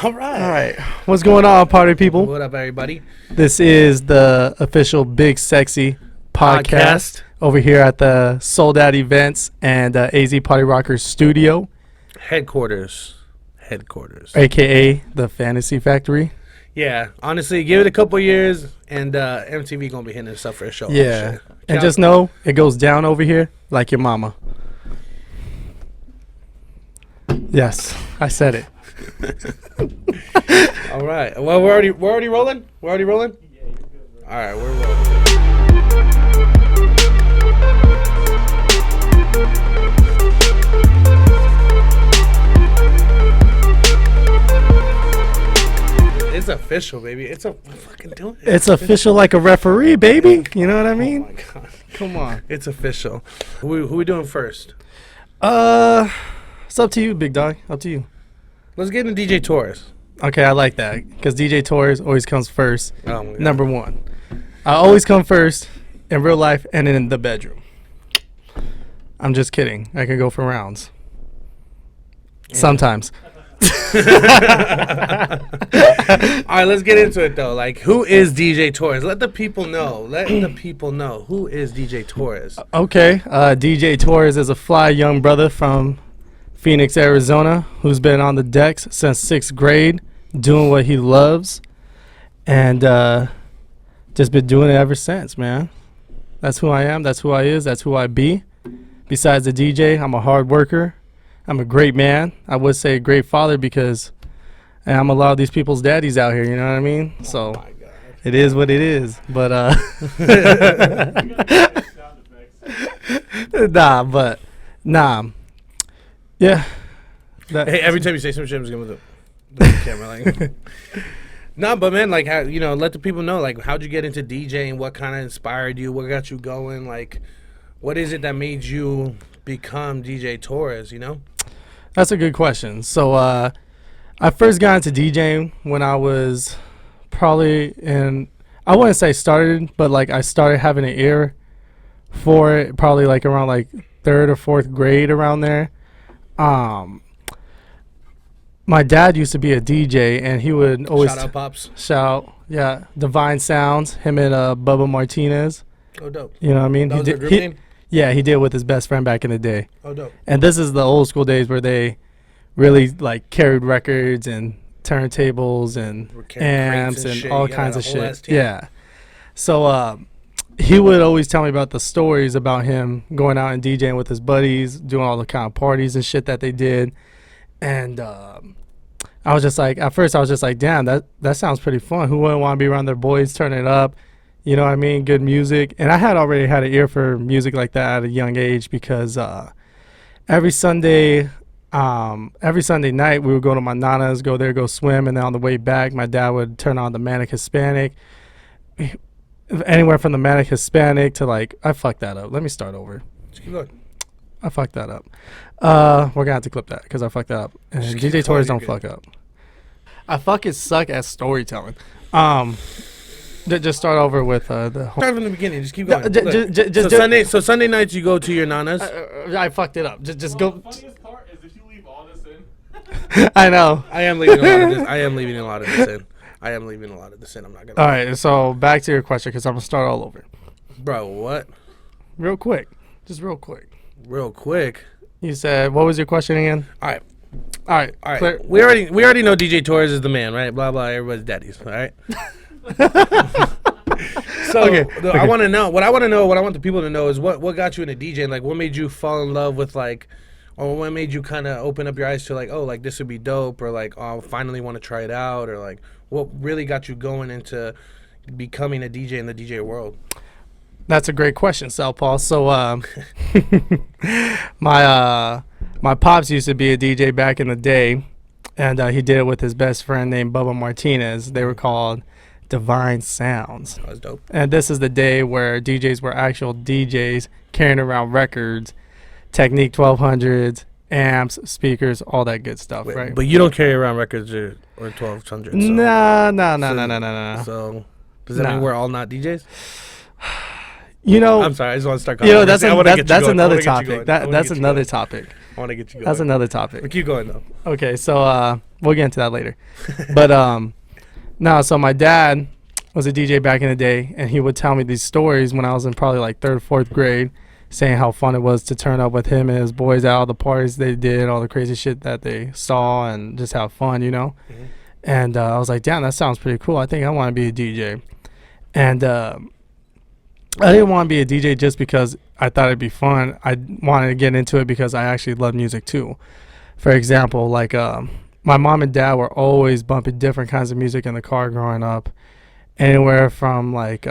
All right. All right. What's going on, party people? What up, everybody? This is the official Big Sexy podcast over here at the Sold Out Events and AZ Party Rockers studio, Headquarters. a.k.a. the Fantasy Factory. Yeah, honestly, give it a couple years, and MTV gonna be hitting us up for a show. Yeah. And just know, it goes down over here like your mama. Yes, I said it. All right. Well, we're already rolling. We're already rolling. Yeah, you're good, bro. All right, we're rolling. It's official, baby. It's a fucking doing it. It's official like a referee, baby. You know what I mean? Oh my god. Come on. It's official. Who we doing first? It's up to you, big dog. Up to you. Let's get into DJ Torres. Okay, I like that because DJ Torres always comes first. Oh my god. Number one. I always come first in real life and in the bedroom. I'm just kidding. I can go for rounds. Yeah. Sometimes. All right, let's get into it though. Like, who is DJ Torres? Let the people know. Who is DJ Torres. Okay, DJ Torres is a fly young brother from Phoenix, Arizona, who's been on the decks since 6th grade, doing what he loves, and just been doing it ever since, man. That's who I am. That's who I is. That's who I be. Besides the DJ, I'm a hard worker. I'm a great man. I would say a great father because I'm a lot of these people's daddies out here, you know what I mean? So Oh my god. it is what it is. But nah. Yeah. Hey, every time you say some shit, I'm just gonna the camera like. Nah, but man, like, how, let the people know, like, how'd you get into DJing? What kind of inspired you? What got you going? Like, what is it that made you become DJ Torres? That's a good question. So I first got into DJing when I was probably I wouldn't say started, but like I started having an ear for it probably like around like 3rd or 4th grade around there. My dad used to be a DJ and he would always Shout out Pops. Yeah, Divine Sounds, him and Bubba Martinez. Oh, dope. You know what I mean? That was their group name? Yeah, he did with his best friend back in the day. Oh, dope. And this is the old school days where they really like carried records and turntables and amps and all kinds of shit. Yeah. So he would always tell me about the stories about him going out and DJing with his buddies, doing all the kind of parties and shit that they did. And I was just like, at first I was just like, damn, that sounds pretty fun. Who wouldn't want to be around their boys, turning it up? You know what I mean? Good music. And I had already had an ear for music like that at a young age because every Sunday night we would go to my nana's, go there, go swim, and then on the way back my dad would turn on the Manic Hispanic. Anywhere from the Manic Hispanic to like, I fucked that up. Let me start over. Just keep going. I fucked that up. We're going to have to clip that because I fucked that up. And Just DJ keep Torres going, don't you're fuck up. I fucking suck at storytelling. Just start over with the whole... Start from the beginning. Just keep going. So Sunday nights you go to your nana's. I fucked it up. Just go. The funniest part is if you leave all this in. I know. I am leaving a lot of this. I am leaving a lot of this in. I'm not gonna. All right. So back to your question because I'm gonna start all over. Bro, what? Real quick. Just real quick. Real quick. You said what was your question again? All right. Clear. We already know DJ Torres is the man, right? Blah blah. Everybody's daddies. All right. So Okay. I want to know. What I want the people to know is what got you into DJing. Like, what made you fall in love with like, or what made you kind of open up your eyes to like, oh, like this would be dope, or like, oh, I finally want to try it out, or like, what really got you going into becoming a DJ in the DJ world? That's a great question, Southpaw. So my pops used to be a DJ back in the day, and he did it with his best friend named Bubba Martinez. They were called Divine Sounds. That was dope. And this is the day where DJs were actual DJs carrying around records, Technique 1200s, amps, speakers, all that good stuff, right? But you don't carry around records or 1200s. So. No. So does that mean we're all not DJs? You know, I'm sorry. I just want to start. You know, that's another topic. That's another topic. I want to get you going. That's another topic. But keep going though. Okay, so we'll get into that later. But no, so my dad was a DJ back in the day, and he would tell me these stories when I was in probably like 3rd or 4th grade, saying how fun it was to turn up with him and his boys at all the parties they did, all the crazy shit that they saw, and just have fun, you know. And I was like, damn, that sounds pretty cool. I think I want to be a DJ. And I didn't want to be a DJ just because I thought it'd be fun. I wanted to get into it because I actually love music too. For example, like my mom and dad were always bumping different kinds of music in the car growing up. Anywhere from like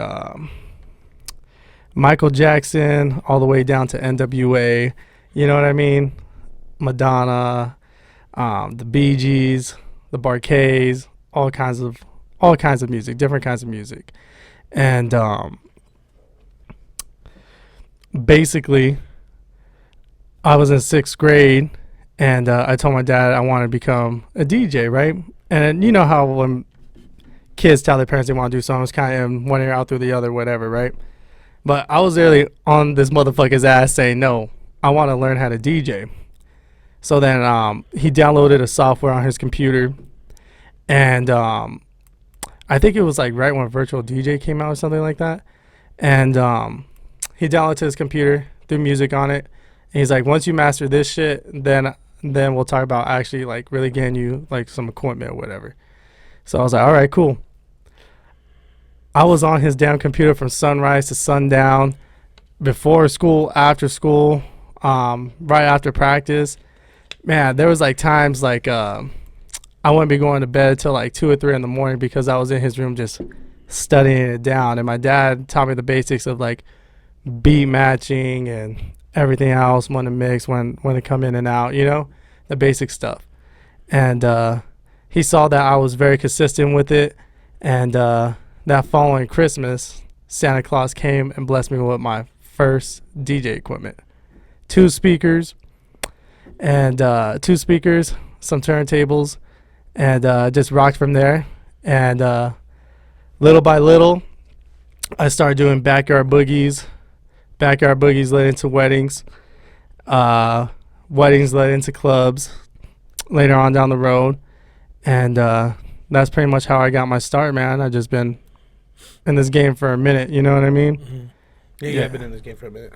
Michael Jackson all the way down to NWA, you know what I mean? Madonna, the Bee Gees, the Barkays, all kinds of music, different kinds of music. And basically I was in 6th grade, and I told my dad I wanted to become a DJ, right? And you know how when kids tell their parents they want to do something, it's kind of one ear out through the other, whatever, right? But I was really on this motherfucker's ass saying, no, I want to learn how to DJ. So then he downloaded a software on his computer, and I think it was like right when Virtual DJ came out or something like that. And he downloaded to his computer, threw music on it, and he's like, once you master this shit, then we'll talk about actually like really getting you like some equipment or whatever. So I was like, all right, cool. I was on his damn computer from sunrise to sundown, before school, after school, right after practice. Man, there was like times like I wouldn't be going to bed till like 2 or 3 in the morning because I was in his room just studying it down. And my dad taught me the basics of like beat matching and everything else, when to mix, when to come in and out, you know, the basic stuff. And he saw that I was very consistent with it, and that following Christmas, Santa Claus came and blessed me with my first DJ equipment. 2 speakers, some turntables, and just rocked from there. And little by little, I started doing backyard boogies. Backyard boogies led into weddings. Weddings led into clubs later on down the road. And that's pretty much how I got my start, man. I've just been in this game for a minute, you know what I mean? Mm-hmm. Yeah, I've been in this game for a minute.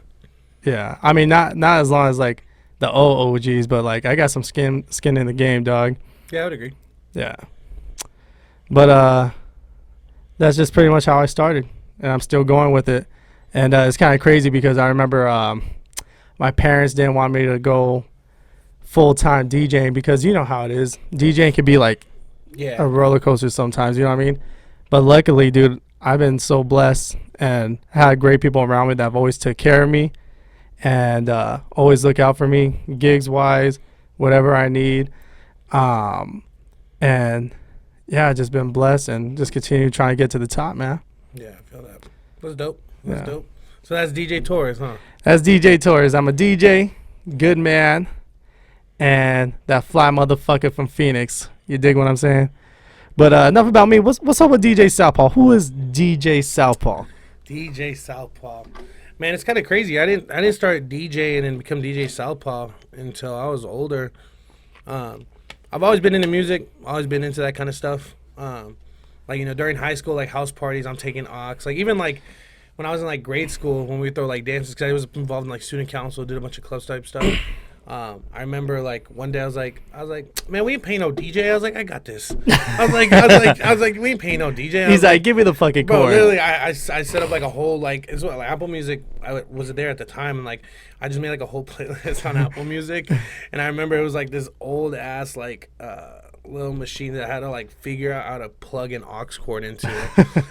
Yeah, I mean, not as long as like the OGs, but like I got some skin in the game, dog. Yeah, I would agree. Yeah. But that's just pretty much how I started, and I'm still going with it. And it's kind of crazy because I remember my parents didn't want me to go full-time DJing because you know how it is. DJing can be like a roller coaster sometimes, you know what I mean? But luckily, dude, I've been so blessed and had great people around me that have always took care of me and always look out for me, gigs-wise, whatever I need. And yeah, just been blessed and just continue trying to get to the top, man. Yeah, I feel that. That's dope. That's dope. So that's DJ Torres, huh? That's DJ Torres. I'm a DJ, good man, and that fly motherfucker from Phoenix. You dig what I'm saying? But enough about me. What's up with DJ Southpaw? Who is DJ Southpaw? DJ Southpaw. Man, it's kind of crazy. I didn't start DJing and become DJ Southpaw until I was older. I've always been into music, always been into that kind of stuff. Like, you know, during high school, like house parties, I'm taking aux. Like, even like when I was in like grade school, when we throw like dances, because I was involved in like student council, did a bunch of club type stuff. I remember like one day I was like, man, we ain't paying no DJ. I was like, I got this. I was like, we ain't paying no DJ. He's like, give me the fucking cord. Bro, literally, I set up like a whole like, it's what, like Apple Music. I was there at the time, and like I just made like a whole playlist on Apple Music. And I remember it was like this old ass like little machine that I had to like figure out how to plug an aux cord into.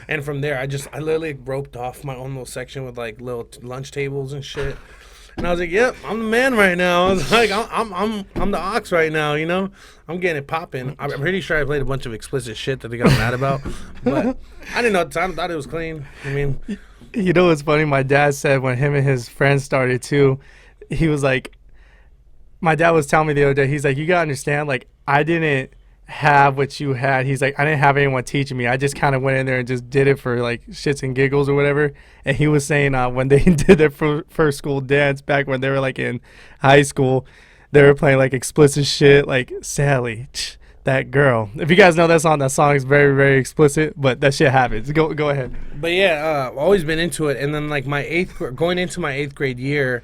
And from there, I literally roped off my own little section with like little lunch tables and shit. And I was like, yep, I'm the man right now. I was like, I'm the ox right now, you know? I'm getting it popping. I'm pretty sure I played a bunch of explicit shit that they got mad about. But I didn't know at the time. I thought it was clean. I mean. You know what's funny? My dad said when him and his friends started too, he was like, my dad was telling me the other day, he's like, you got to understand, like, I didn't have what you had. He's like, I didn't have anyone teaching me. I just kind of went in there and just did it for like shits and giggles or whatever. And he was saying when they did their first school dance back when they were like in high school, they were playing like explicit shit like Sally, that girl. If you guys know that song is very, very explicit, but that shit happens. Go ahead. But yeah, I've always been into it. And then like going into my 8th grade year,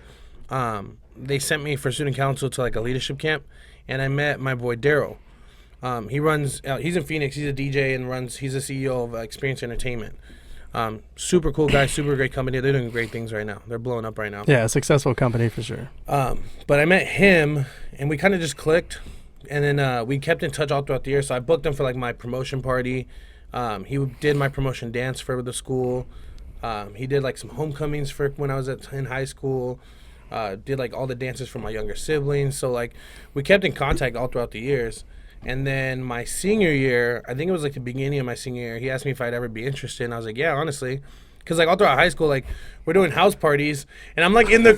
they sent me for student council to like a leadership camp, and I met my boy Daryl. He runs. He's in Phoenix. He's a DJ and he's the CEO of Experience Entertainment. Super cool guy, super great company. They're doing great things right now. They're blowing up right now. Yeah, a successful company for sure. But I met him, and we kind of just clicked. And then we kept in touch all throughout the year. So I booked him for like my promotion party. He did my promotion dance for the school. He did like some homecomings for when I was in high school. Did like all the dances for my younger siblings. So like we kept in contact all throughout the years. And then my senior year, I think it was like the beginning of my senior year, he asked me if I'd ever be interested. And I was like, yeah, honestly. Because like all throughout high school, like we're doing house parties, and I'm like in the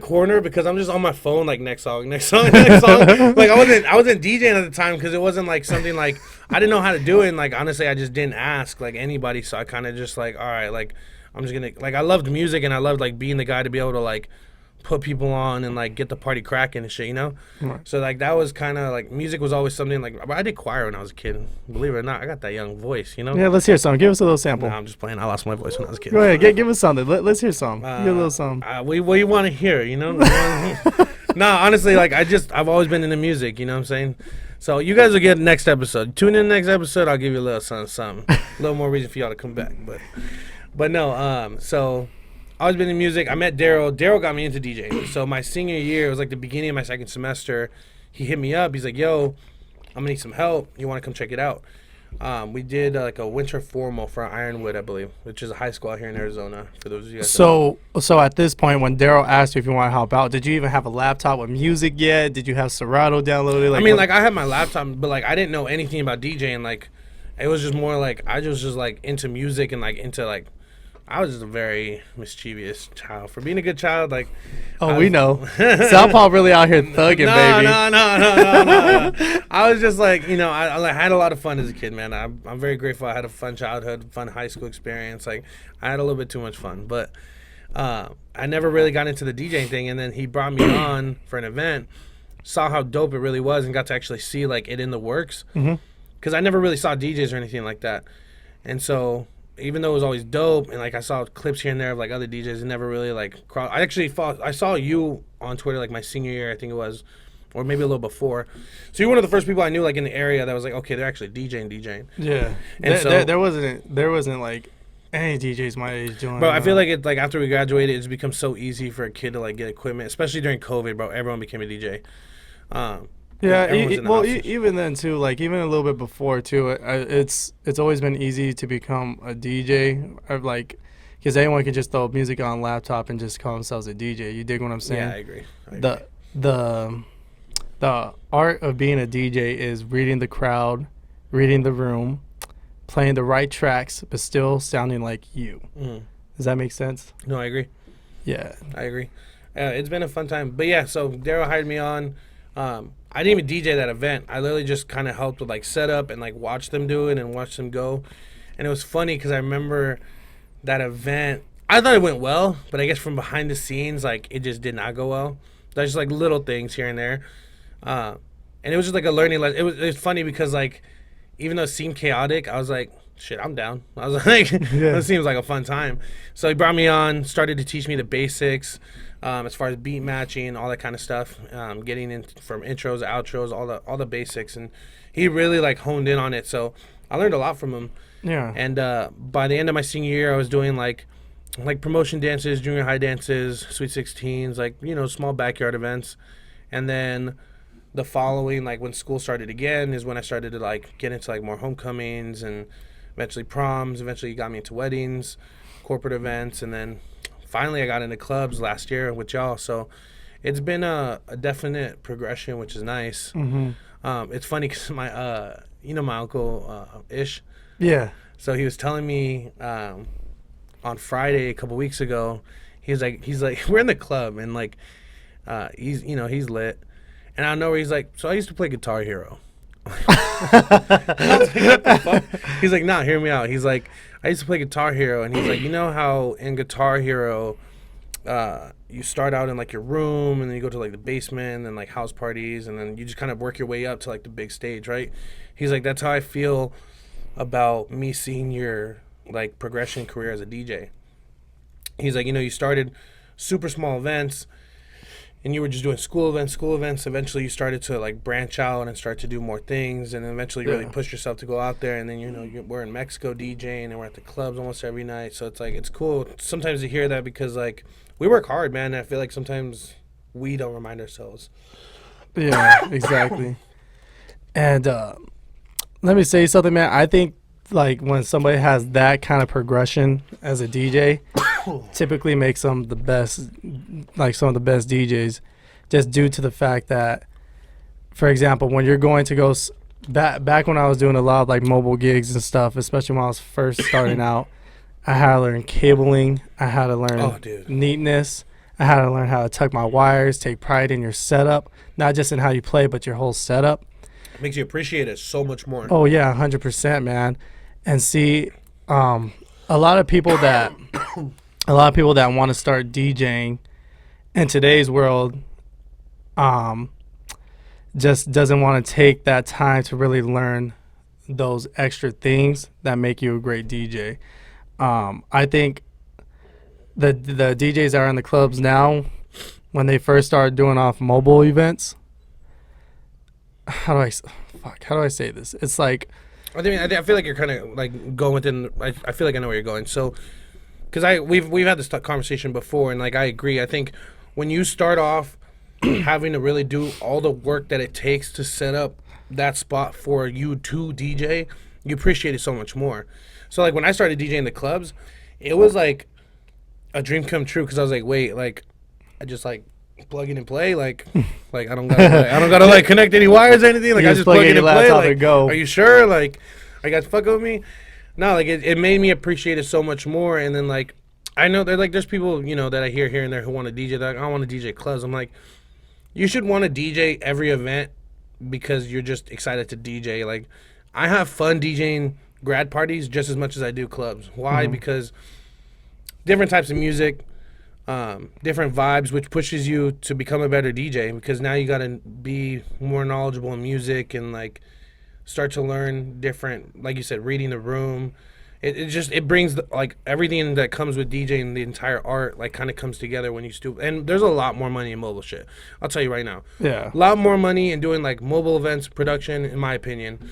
corner because I'm just on my phone, like next song. Like I wasn't DJing at the time because it wasn't like something like I didn't know how to do it. And like honestly, I just didn't ask like anybody. So I kind of just like, all right, like I'm just gonna like I loved music and I loved like being the guy to be able to like put people on and like get the party cracking and shit, you know? Right. So like that was kind of like music was always something like I did choir when I was a kid. Believe it or not, I got that young voice, you know? Yeah, let's hear some. Give us a little sample. Nah, I'm just playing. I lost my voice when I was a kid. Go ahead, give us something. Let's hear some. Give a little something. What you want to hear, you know? No, honestly, like I've always been into music, you know what I'm saying? So you guys will get next episode. Tune in next episode. I'll give you a little something. A little more reason for y'all to come back. But no, so I always been in music. I met Daryl. Daryl got me into DJing. So my senior year, it was like the beginning of my second semester. He hit me up. He's like, yo, I'm going to need some help. You want to come check it out? We did like a winter formal for Ironwood, I believe, which is a high school out here in Arizona. For those of you guys. So at this point, when Daryl asked you if you want to help out, did you even have a laptop with music yet? Did you have Serato downloaded? Like, I mean, like I had my laptop, but like I didn't know anything about DJing. Like it was just more like I was just like into music and like into like I was just a very mischievous child. For being a good child, like we know. Southpaw really out here thugging, baby. No. I was just like, you know, I had a lot of fun as a kid, man. I'm very grateful. I had a fun childhood, fun high school experience. Like, I had a little bit too much fun, but I never really got into the DJing thing. And then he brought me on for an event, saw how dope it really was, and got to actually see like it in the works. Because I never really saw DJs or anything like that, and so. Even though it was always dope, and like I saw clips here and there of like other DJs, it never really like. I saw you on Twitter like my senior year, I think it was, or maybe a little before. So you're one of the first people I knew like in the area that was like, okay, they're actually DJing. Yeah, and there wasn't like any DJs my age doing. Bro, I feel like it like after we graduated, it's become so easy for a kid to like get equipment, especially during COVID, bro. Everyone became a DJ. Yeah, even then too, like even a little bit before too, it's always been easy to become a DJ. Like, because anyone can just throw music on laptop and just call themselves a DJ. You dig what I'm saying? Yeah, I agree. The art of being a DJ is reading the crowd, reading the room, playing the right tracks, but still sounding like you. Does that make sense? No, I agree. Yeah, I agree. It's been a fun time, but yeah. So Daryl hired me on. I didn't even DJ that event. I literally just kind of helped with like setup and like watch them do it and watch them go. And it was funny because I remember that event. I thought it went well, but I guess from behind the scenes, like it just did not go well. There's just like little things here and there. And it was just like a learning lesson. It was funny because like even though it seemed chaotic, I was like, shit, I'm down. I was like, That seems like a fun time. So he brought me on, started to teach me the basics. As far as beat matching, all that kind of stuff, getting in from intros, outros, all the basics, and he really like honed in on it. So I learned a lot from him. Yeah. And by the end of my senior year, I was doing like promotion dances, junior high dances, Sweet 16s, like small backyard events. And then the following, like when school started again, is when I started to like get into like more homecomings and eventually proms. Eventually, got me into weddings, corporate events, and then. Finally, I got into clubs last year with y'all, so it's been a definite progression, which is nice. It's funny because my, my uncle Ish. Yeah. So he was telling me on Friday a couple weeks ago, he's like, we're in the club and like, he's lit, and I don't know where he's like. So I used to play Guitar Hero. I was like, what the fuck? He's like, nah, hear me out. He's like, I used to play Guitar Hero, and he's like, you know how in Guitar Hero, you start out in like your room, and then you go to like the basement, and then like house parties, and then you just kind of work your way up to like the big stage, right? He's like, that's how I feel about me seeing your like progression career as a DJ. He's like, you started super small events, and you were just doing school events. Eventually you started to like branch out and start to do more things, and eventually you really pushed yourself to go out there. And then we're in Mexico DJing, and we're at the clubs almost every night. So it's like, it's cool sometimes to hear that, because like we work hard, man, and I feel like sometimes we don't remind ourselves. Yeah, exactly. And let me say something, man. I think like when somebody has that kind of progression as a DJ, typically makes them the best, like some of the best DJs, just due to the fact that, for example, when you're going to go back when I was doing a lot of like mobile gigs and stuff, especially when I was first starting out, I had to learn cabling, I had to learn neatness, I had to learn how to tuck my wires, take pride in your setup, not just in how you play, but your whole setup. It makes you appreciate it so much more. Oh yeah, 100%, man. And see, a lot of people that want to start DJing in today's world, just doesn't want to take that time to really learn those extra things that make you a great DJ. I think the DJs that are in the clubs now, when they first started doing off mobile events, how do I say this? It's like, I feel like you're kind of like going within. I feel like I know where you're going. So, because we've had this conversation before, and like I agree. I think when you start off having to really do all the work that it takes to set up that spot for you to DJ, you appreciate it so much more. So like when I started DJing the clubs, it was like a dream come true, because I was like, wait, like I just like plug in and play, like I don't gotta like connect any wires or anything. Like I just plug in and play. Like, go. Are you sure? Like, are you guys fucking with me? No, like it made me appreciate it so much more. And then like I know there's people that I hear here and there who want to DJ. Like, I want to DJ clubs. I'm like, you should want to DJ every event because you're just excited to DJ. Like, I have fun DJing grad parties just as much as I do clubs. Why? Because different types of music, different vibes, which pushes you to become a better DJ, because now you got to be more knowledgeable in music and like start to learn different, like you said, reading the room. It brings like everything that comes with DJing, the entire art, like kind of comes together when you do. And there's a lot more money in mobile shit. I'll tell you right now. Yeah. A lot more money in doing like mobile events, production, in my opinion.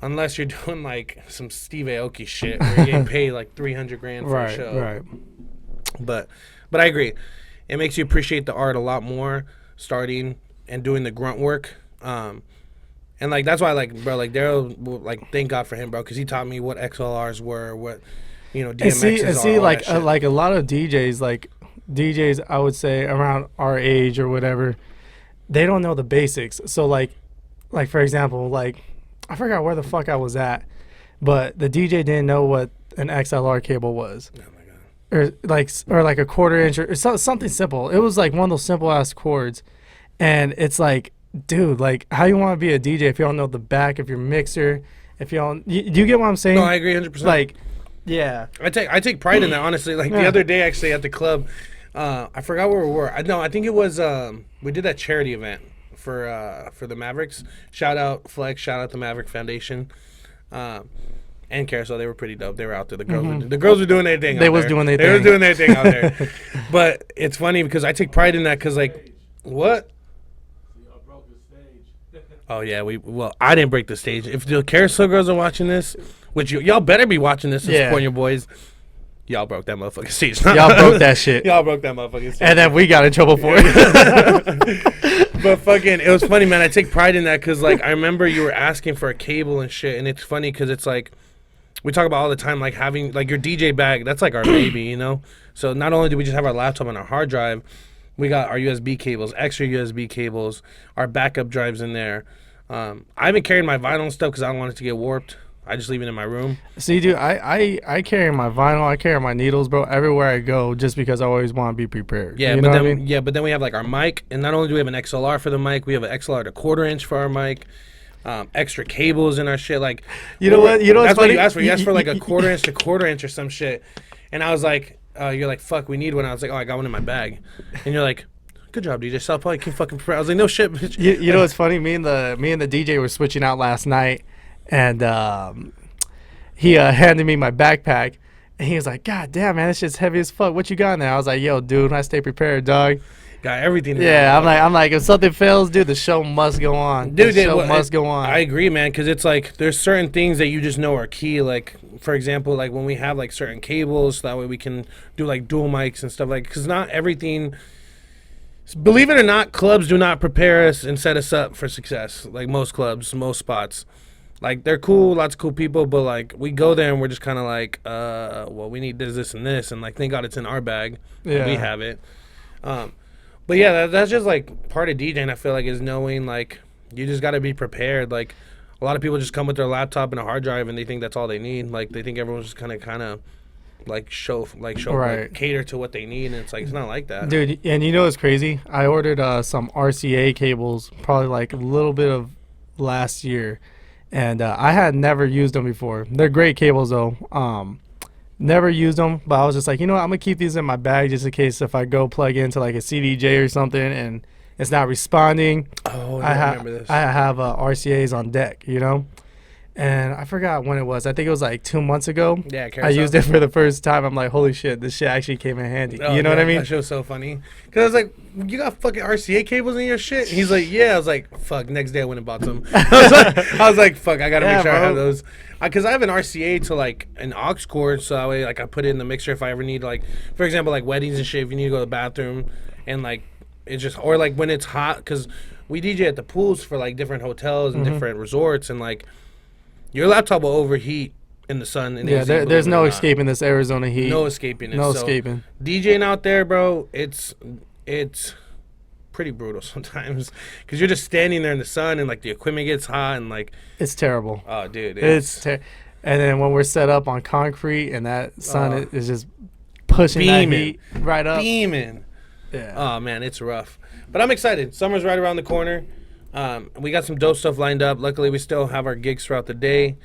Unless you're doing like some Steve Aoki shit where you're getting paid like $300,000 for a show. Right. But I agree. It makes you appreciate the art a lot more, starting and doing the grunt work. And like that's why, like, bro, like Daryl, like, thank God for him, bro, because he taught me what XLRs were, what DMXs and see, are. like a lot of DJs, I would say around our age or whatever, they don't know the basics. So like for example, like I forgot where the fuck I was at, but the DJ didn't know what an XLR cable was. Oh my God. Or like a quarter inch or something simple. It was like one of those simple ass cords, and it's like, dude, like, how you want to be a DJ if you don't know the back of your mixer? If you don't, do you get what I'm saying? No, I agree 100%. Like, yeah, I take pride in that, honestly. Like the other day, actually, at the club, I forgot where we were. I think it was we did that charity event for the Mavericks. Shout out Flex. Shout out the Maverick Foundation. And Carousel, they were pretty dope. They were out there. The girls were doing their thing. They was doing their thing out there. But it's funny because I take pride in that, because like, what? Oh yeah, I didn't break the stage. If the Carousel girls are watching this, which y'all better be watching this and supporting your boys, y'all broke that motherfucking stage. Y'all broke that shit. Y'all broke that motherfucking stage. And then we got in trouble for it. But fucking, it was funny, man. I take pride in that because like I remember you were asking for a cable and shit, and it's funny because it's like we talk about all the time, like having like your DJ bag. That's like our baby, So not only do we just have our laptop and our hard drive, we got our USB cables, extra USB cables, our backup drives in there. I haven't carried my vinyl and stuff because I don't want it to get warped. I just leave it in my room. See, dude, I carry my vinyl, I carry my needles, bro, everywhere I go, just because I always want to be prepared. Yeah, you but know then what I mean? Yeah, but then we have like our mic, and not only do we have an XLR for the mic, we have an XLR to quarter inch for our mic. Extra cables in our shit. Like, you know what? That's what you asked for. You asked for like a quarter inch to quarter inch or some shit. And I was like, you're like, fuck, we need one. I was like, oh, I got one in my bag. And you're like, good job, DJ. Southpaw, you can fucking prepare. I was like, no shit, bitch. You know what's funny? Me and the DJ were switching out last night, and he handed me my backpack, and he was like, God damn, man, this shit's heavy as fuck. What you got in there? I was like, yo, dude, I stay prepared, dog. Got everything. Yeah, I'm like, if something fails, dude, the show must go on. Dude, the show must go on. I agree, man, because it's like there's certain things that you just know are key. Like, for example, like when we have like certain cables, so that way we can do like dual mics and stuff like. Because not everything. Believe it or not, clubs do not prepare us and set us up for success. Like most clubs, most spots. Like, they're cool, lots of cool people, but like we go there and we're just kind of like, well, we need this, and this, and like thank God it's in our bag. Yeah, we have it. But yeah, that's just like part of DJing. I feel like is knowing like you just got to be prepared. Like a lot of people just come with their laptop and a hard drive and they think that's all they need. Like they think everyone's just kind of like show right. Like, cater to what they need, and it's like it's not like that, dude. And you know what's crazy? I ordered some RCA cables probably like a little bit of last year, and I had never used them before. They're great cables though. Never used them, but I was just like, you know what, I'm gonna keep these in my bag just in case if I go plug into like a CDJ or something and it's not responding. Oh, I remember this. I have RCAs on deck, you know, and I forgot when it was. I think it was like 2 months ago. Yeah, I used it for the first time. I'm like, holy shit, this shit actually came in handy. Oh, you know what I mean? That show's so funny. Because I was like, you got fucking RCA cables in your shit? He's like, yeah. I was like, fuck. Next day I went and bought some. I was like, fuck, I got to make sure I have those. Because I have an RCA to like an aux cord, so that way like I put it in the mixer if I ever need, like, for example, like weddings and shit, if you need to go to the bathroom and like it just, or like when it's hot, because we DJ at the pools for like different hotels and different resorts, and like your laptop will overheat in the sun. And yeah, there's no escaping this Arizona heat. No escaping it. No escaping. DJing out there, bro, it's pretty brutal sometimes because you're just standing there in the sun and like the equipment gets hot and like it's terrible. Oh, dude, and then when we're set up on concrete and that sun is just pushing that heat right up, beaming. Yeah. Oh man, it's rough, but I'm excited. Summer's right around the corner. We got some dope stuff lined up. Luckily, we still have our gigs throughout the day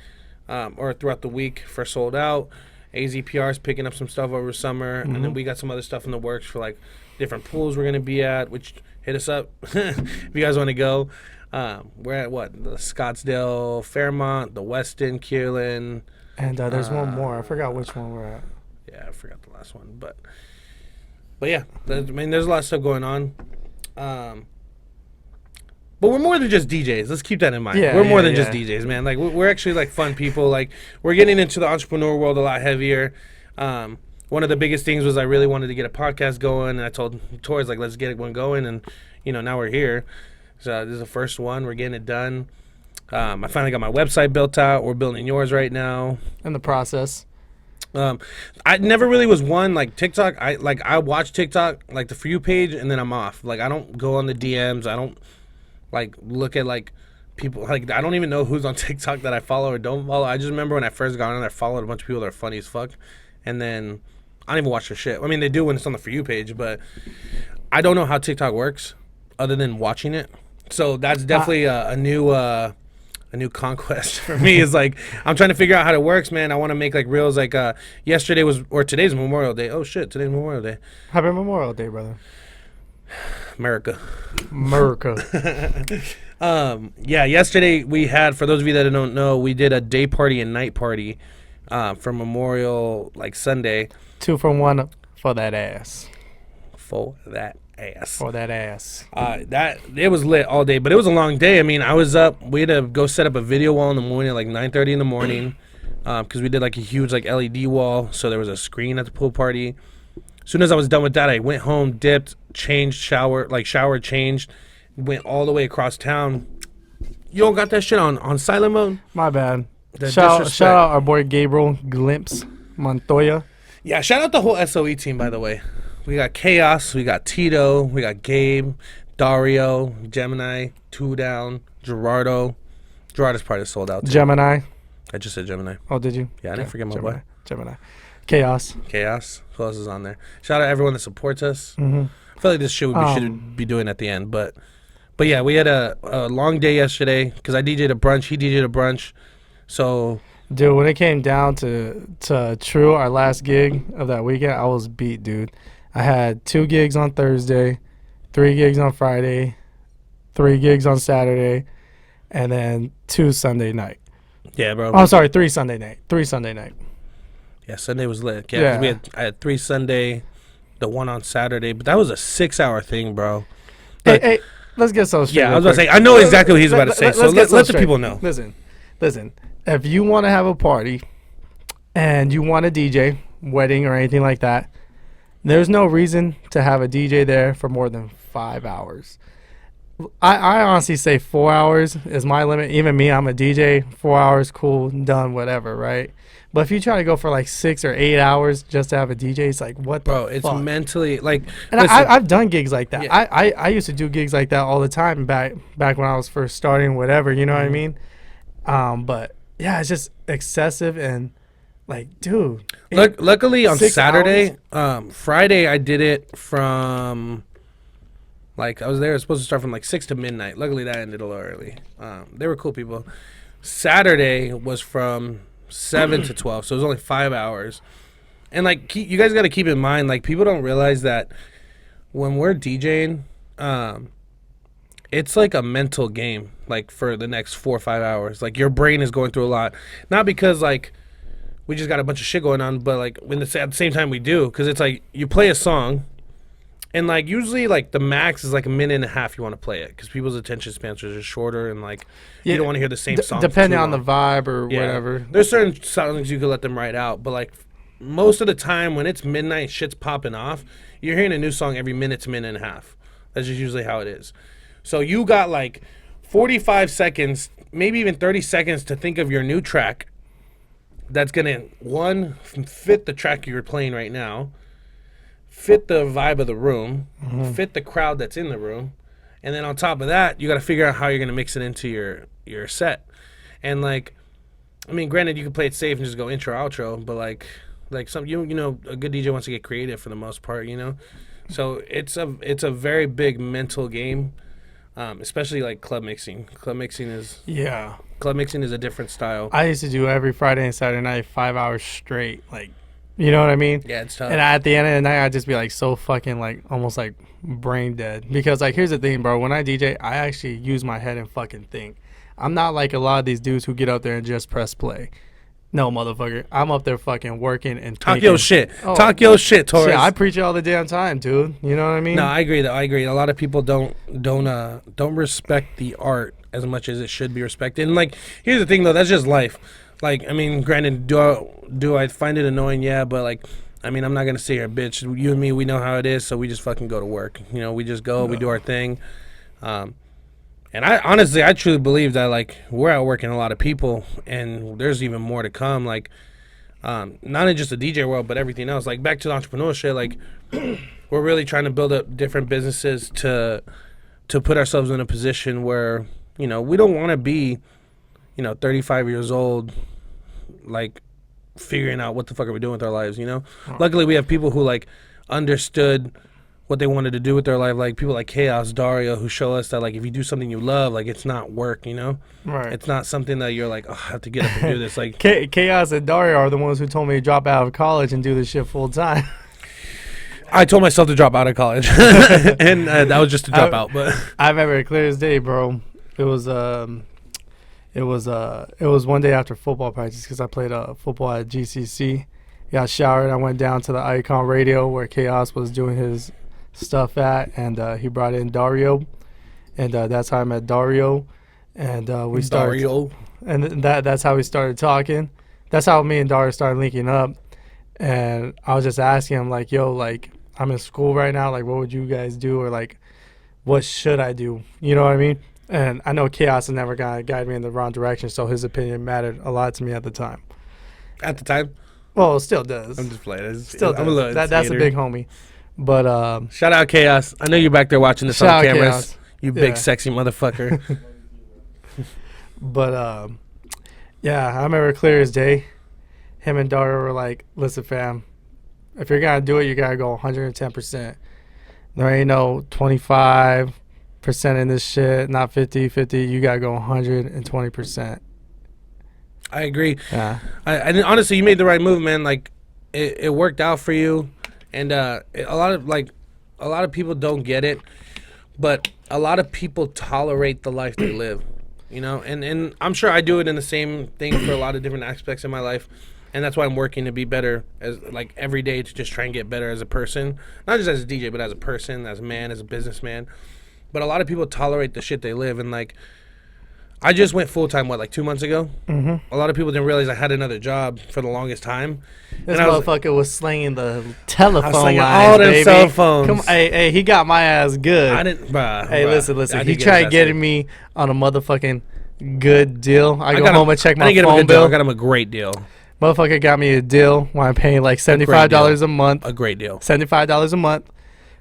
or throughout the week for sold out. AZPR is picking up some stuff over summer, and then we got some other stuff in the works for like different pools we're gonna be at, which hit us up if you guys want to go. We're at the Scottsdale, Fairmont, the Westin, Kierland, and there's one more. I forgot which one we're at. Yeah, I forgot the last one, but yeah, there's a lot of stuff going on. But we're more than just DJs. Let's keep that in mind. We're more than just DJs, man. Like we're actually like fun people. Like we're getting into the entrepreneur world a lot heavier. One of the biggest things was I really wanted to get a podcast going, and I told Torres like, let's get one going, and now we're here. So this is the first one. We're getting it done. I finally got my website built out. We're building yours right now. In the process. I never really was one like TikTok. I watch TikTok like the For You page, and then I'm off. Like I don't go on the DMs. I don't like look at like people. Like I don't even know who's on TikTok that I follow or don't follow. I just remember when I first got on there, I followed a bunch of people that are funny as fuck, and then I don't even watch their shit. I mean, they do when it's on the For You page, but I don't know how TikTok works other than watching it. So that's definitely a new conquest for me. Is like I'm trying to figure out how it works, man. I want to make like reels. Like today's Memorial Day. Oh shit, today's Memorial Day. Happy Memorial Day, brother. America. Yeah, yesterday we had, for those of you that don't know, we did a day party and night party for Memorial, like Sunday. 2 for 1 for that ass. For that ass. For that ass. That it was lit all day, but it was a long day. I mean, I was up. We had to go set up a video wall in the morning at like 9:30 in the morning, because we did like a huge like LED wall. So there was a screen at the pool party. As soon as I was done with that, I went home, dipped, changed, showered, changed, went all the way across town. You don't got that shit on silent mode? My bad. Shout out our boy Gabriel Glimpse Montoya. Yeah, shout out the whole SOE team, by the way. We got Chaos, we got Tito, we got Gabe, Dario, Gemini, Two Down, Gerardo. Gerardo's probably sold out too. Gemini. I just said Gemini. Oh, did you? Yeah, I didn't forget my boy. Gemini. Chaos. Who else is on there? Shout out everyone that supports us. I feel like this shit we should be doing at the end, but yeah, we had a long day yesterday because I DJ'd a brunch. He DJ'd a brunch, so Dude, when it came down to True, our last gig of that weekend, I was beat, dude. I had 2 gigs on Thursday, 3 gigs on Friday, 3 gigs on Saturday, and then 2 Sunday night. Yeah, bro. Oh, I'm sorry, 3 Sunday night. 3 Sunday night. Yeah, Sunday was lit. Yeah, 'cause I had 3 Sunday, the 1 on Saturday, but that was a 6-hour thing, bro. Like, Hey, let's get something straight. yeah, I real was about to quick. say, I know exactly what he's about to say, so Let's get let something the straight. people know. Listen. If you want to have a party and you want a DJ, wedding or anything like that, there's no reason to have a DJ there for more than 5 hours. I honestly say 4 hours is my limit. Even me, I'm a DJ. 4 hours, cool, done, whatever, right? But if you try to go for like 6 or 8 hours just to have a DJ, it's like, what the Bro, it's fuck? mentally, like... And listen, I've done gigs like that. Yeah. I used to do gigs like that all the time back when I was first starting, whatever, you know what I mean? But yeah, it's just excessive and like, dude. luckily on 6 Saturday, Friday I did it from... Like, I was there, it was supposed to start from like 6 to midnight. Luckily, that ended a little early. They were cool people. Saturday was from 7 to 12, so it was only 5 hours. And, like, you guys got to keep in mind, like, people don't realize that when we're DJing, it's like a mental game, like, for the next 4 or 5 hours. Like, your brain is going through a lot. Not because, like, we just got a bunch of shit going on, but, like, at the same time we do. Because it's like, you play a song, and, like, usually, like, the max is, like, a minute and a half you want to play it. Because people's attention spans are just shorter, and, like, you don't want to hear the same song. Depending on the vibe or whatever. There's certain songs you could let them write out. But, like, most of the time when it's midnight, shit's popping off, you're hearing a new song every minute to minute and a half. That's just usually how it is. So you got, like, 45 seconds, maybe even 30 seconds to think of your new track that's going to, one, fit the track you're playing right now, fit the vibe of the room, fit the crowd that's in the room, and then on top of that, you got to figure out how you're going to mix it into your set. And, like, I mean, granted, you can play it safe and just go intro, outro, but, like some, you know, a good DJ wants to get creative for the most part, you know? So it's a very big mental game, especially, like, club mixing. Club mixing is a different style. I used to do every Friday and Saturday night 5 hours straight, like, you know what I mean? Yeah, it's tough. And at the end of the night, I'd just be like so fucking like almost like brain dead. Because like here's the thing, bro. When I DJ, I actually use my head and fucking think. I'm not like a lot of these dudes who get up there and just press play. No, motherfucker. I'm up there fucking working and talk your shit. Talk your shit, Torres. Shit, I preach it all the damn time, dude. You know what I mean? No, I agree. Though I agree. A lot of people don't respect the art as much as it should be respected. And, like, here's the thing though. That's just life. Like, I mean, granted, do I find it annoying? Yeah, but, like, I mean, I'm not gonna sit here, bitch. You and me, we know how it is, so we just fucking go to work. You know, we just go, we do our thing. And I truly believe that, like, we're outworking a lot of people, and there's even more to come. Like, not in just the DJ world, but everything else. Like, back to the entrepreneurship, like, we're really trying to build up different businesses to put ourselves in a position where, you know, we don't want to be, you know, 35 years old, like, figuring out what the fuck are we doing with our lives, you know? Luckily, we have people who, like, understood what they wanted to do with their life, like people like Chaos, Dario, who show us that, like, if you do something you love, like, it's not work, you know? Right. It's not something that you're like, oh, I have to get up and do this. Like, Chaos and Dario are the ones who told me to drop out of college and do this shit full time. I told myself to drop out of college, and that was just to drop out. But I remember it clear as day, bro. It was one day after football practice because I played football at GCC. Got showered. I went down to the Icon Radio where Chaos was doing his stuff at, and he brought in Dario, and that's how I met Dario, and we started. Dario. And that's how we started talking. That's how me and Dario started linking up, and I was just asking him like, "Yo, like, I'm in school right now. Like, what would you guys do, or like, what should I do? You know what I mean?" And I know Chaos is never gonna guide me in the wrong direction, so his opinion mattered a lot to me at the time. At the time, well, it still does. I'm just playing. Still does. That's a big homie. But shout out Chaos. I know you're back there watching this on cameras. Chaos. You big sexy motherfucker. But yeah, I remember clear as day. Him and Dario were like, "Listen, fam, if you're gonna do it, you gotta go 110%. There ain't no 25% in this shit, not 50-50. You gotta go 120%. I agree. Yeah. I honestly, you made the right move, man. Like, it worked out for you, and a lot of people don't get it, but a lot of people tolerate the life they live, you know. And I'm sure I do it in the same thing for a lot of different aspects in my life, and that's why I'm working to be better as like every day to just try and get better as a person, not just as a DJ, but as a person, as a man, as a businessman. But a lot of people tolerate the shit they live, and like, I just went full time, like 2 months ago. Mm-hmm. A lot of people didn't realize I had another job for the longest time. This and I motherfucker was slinging the telephone slinging lines, all them baby. cell phones. Come on, hey, he got my ass good. I didn't, bruh. Hey, bruh. listen. I He did get tried his getting ass me on a motherfucking good deal. I go got home and check I my didn't get him a phone good deal. bill. I got him a great deal. Motherfucker got me a deal where I'm paying like $75 a month. A great deal. $75 a month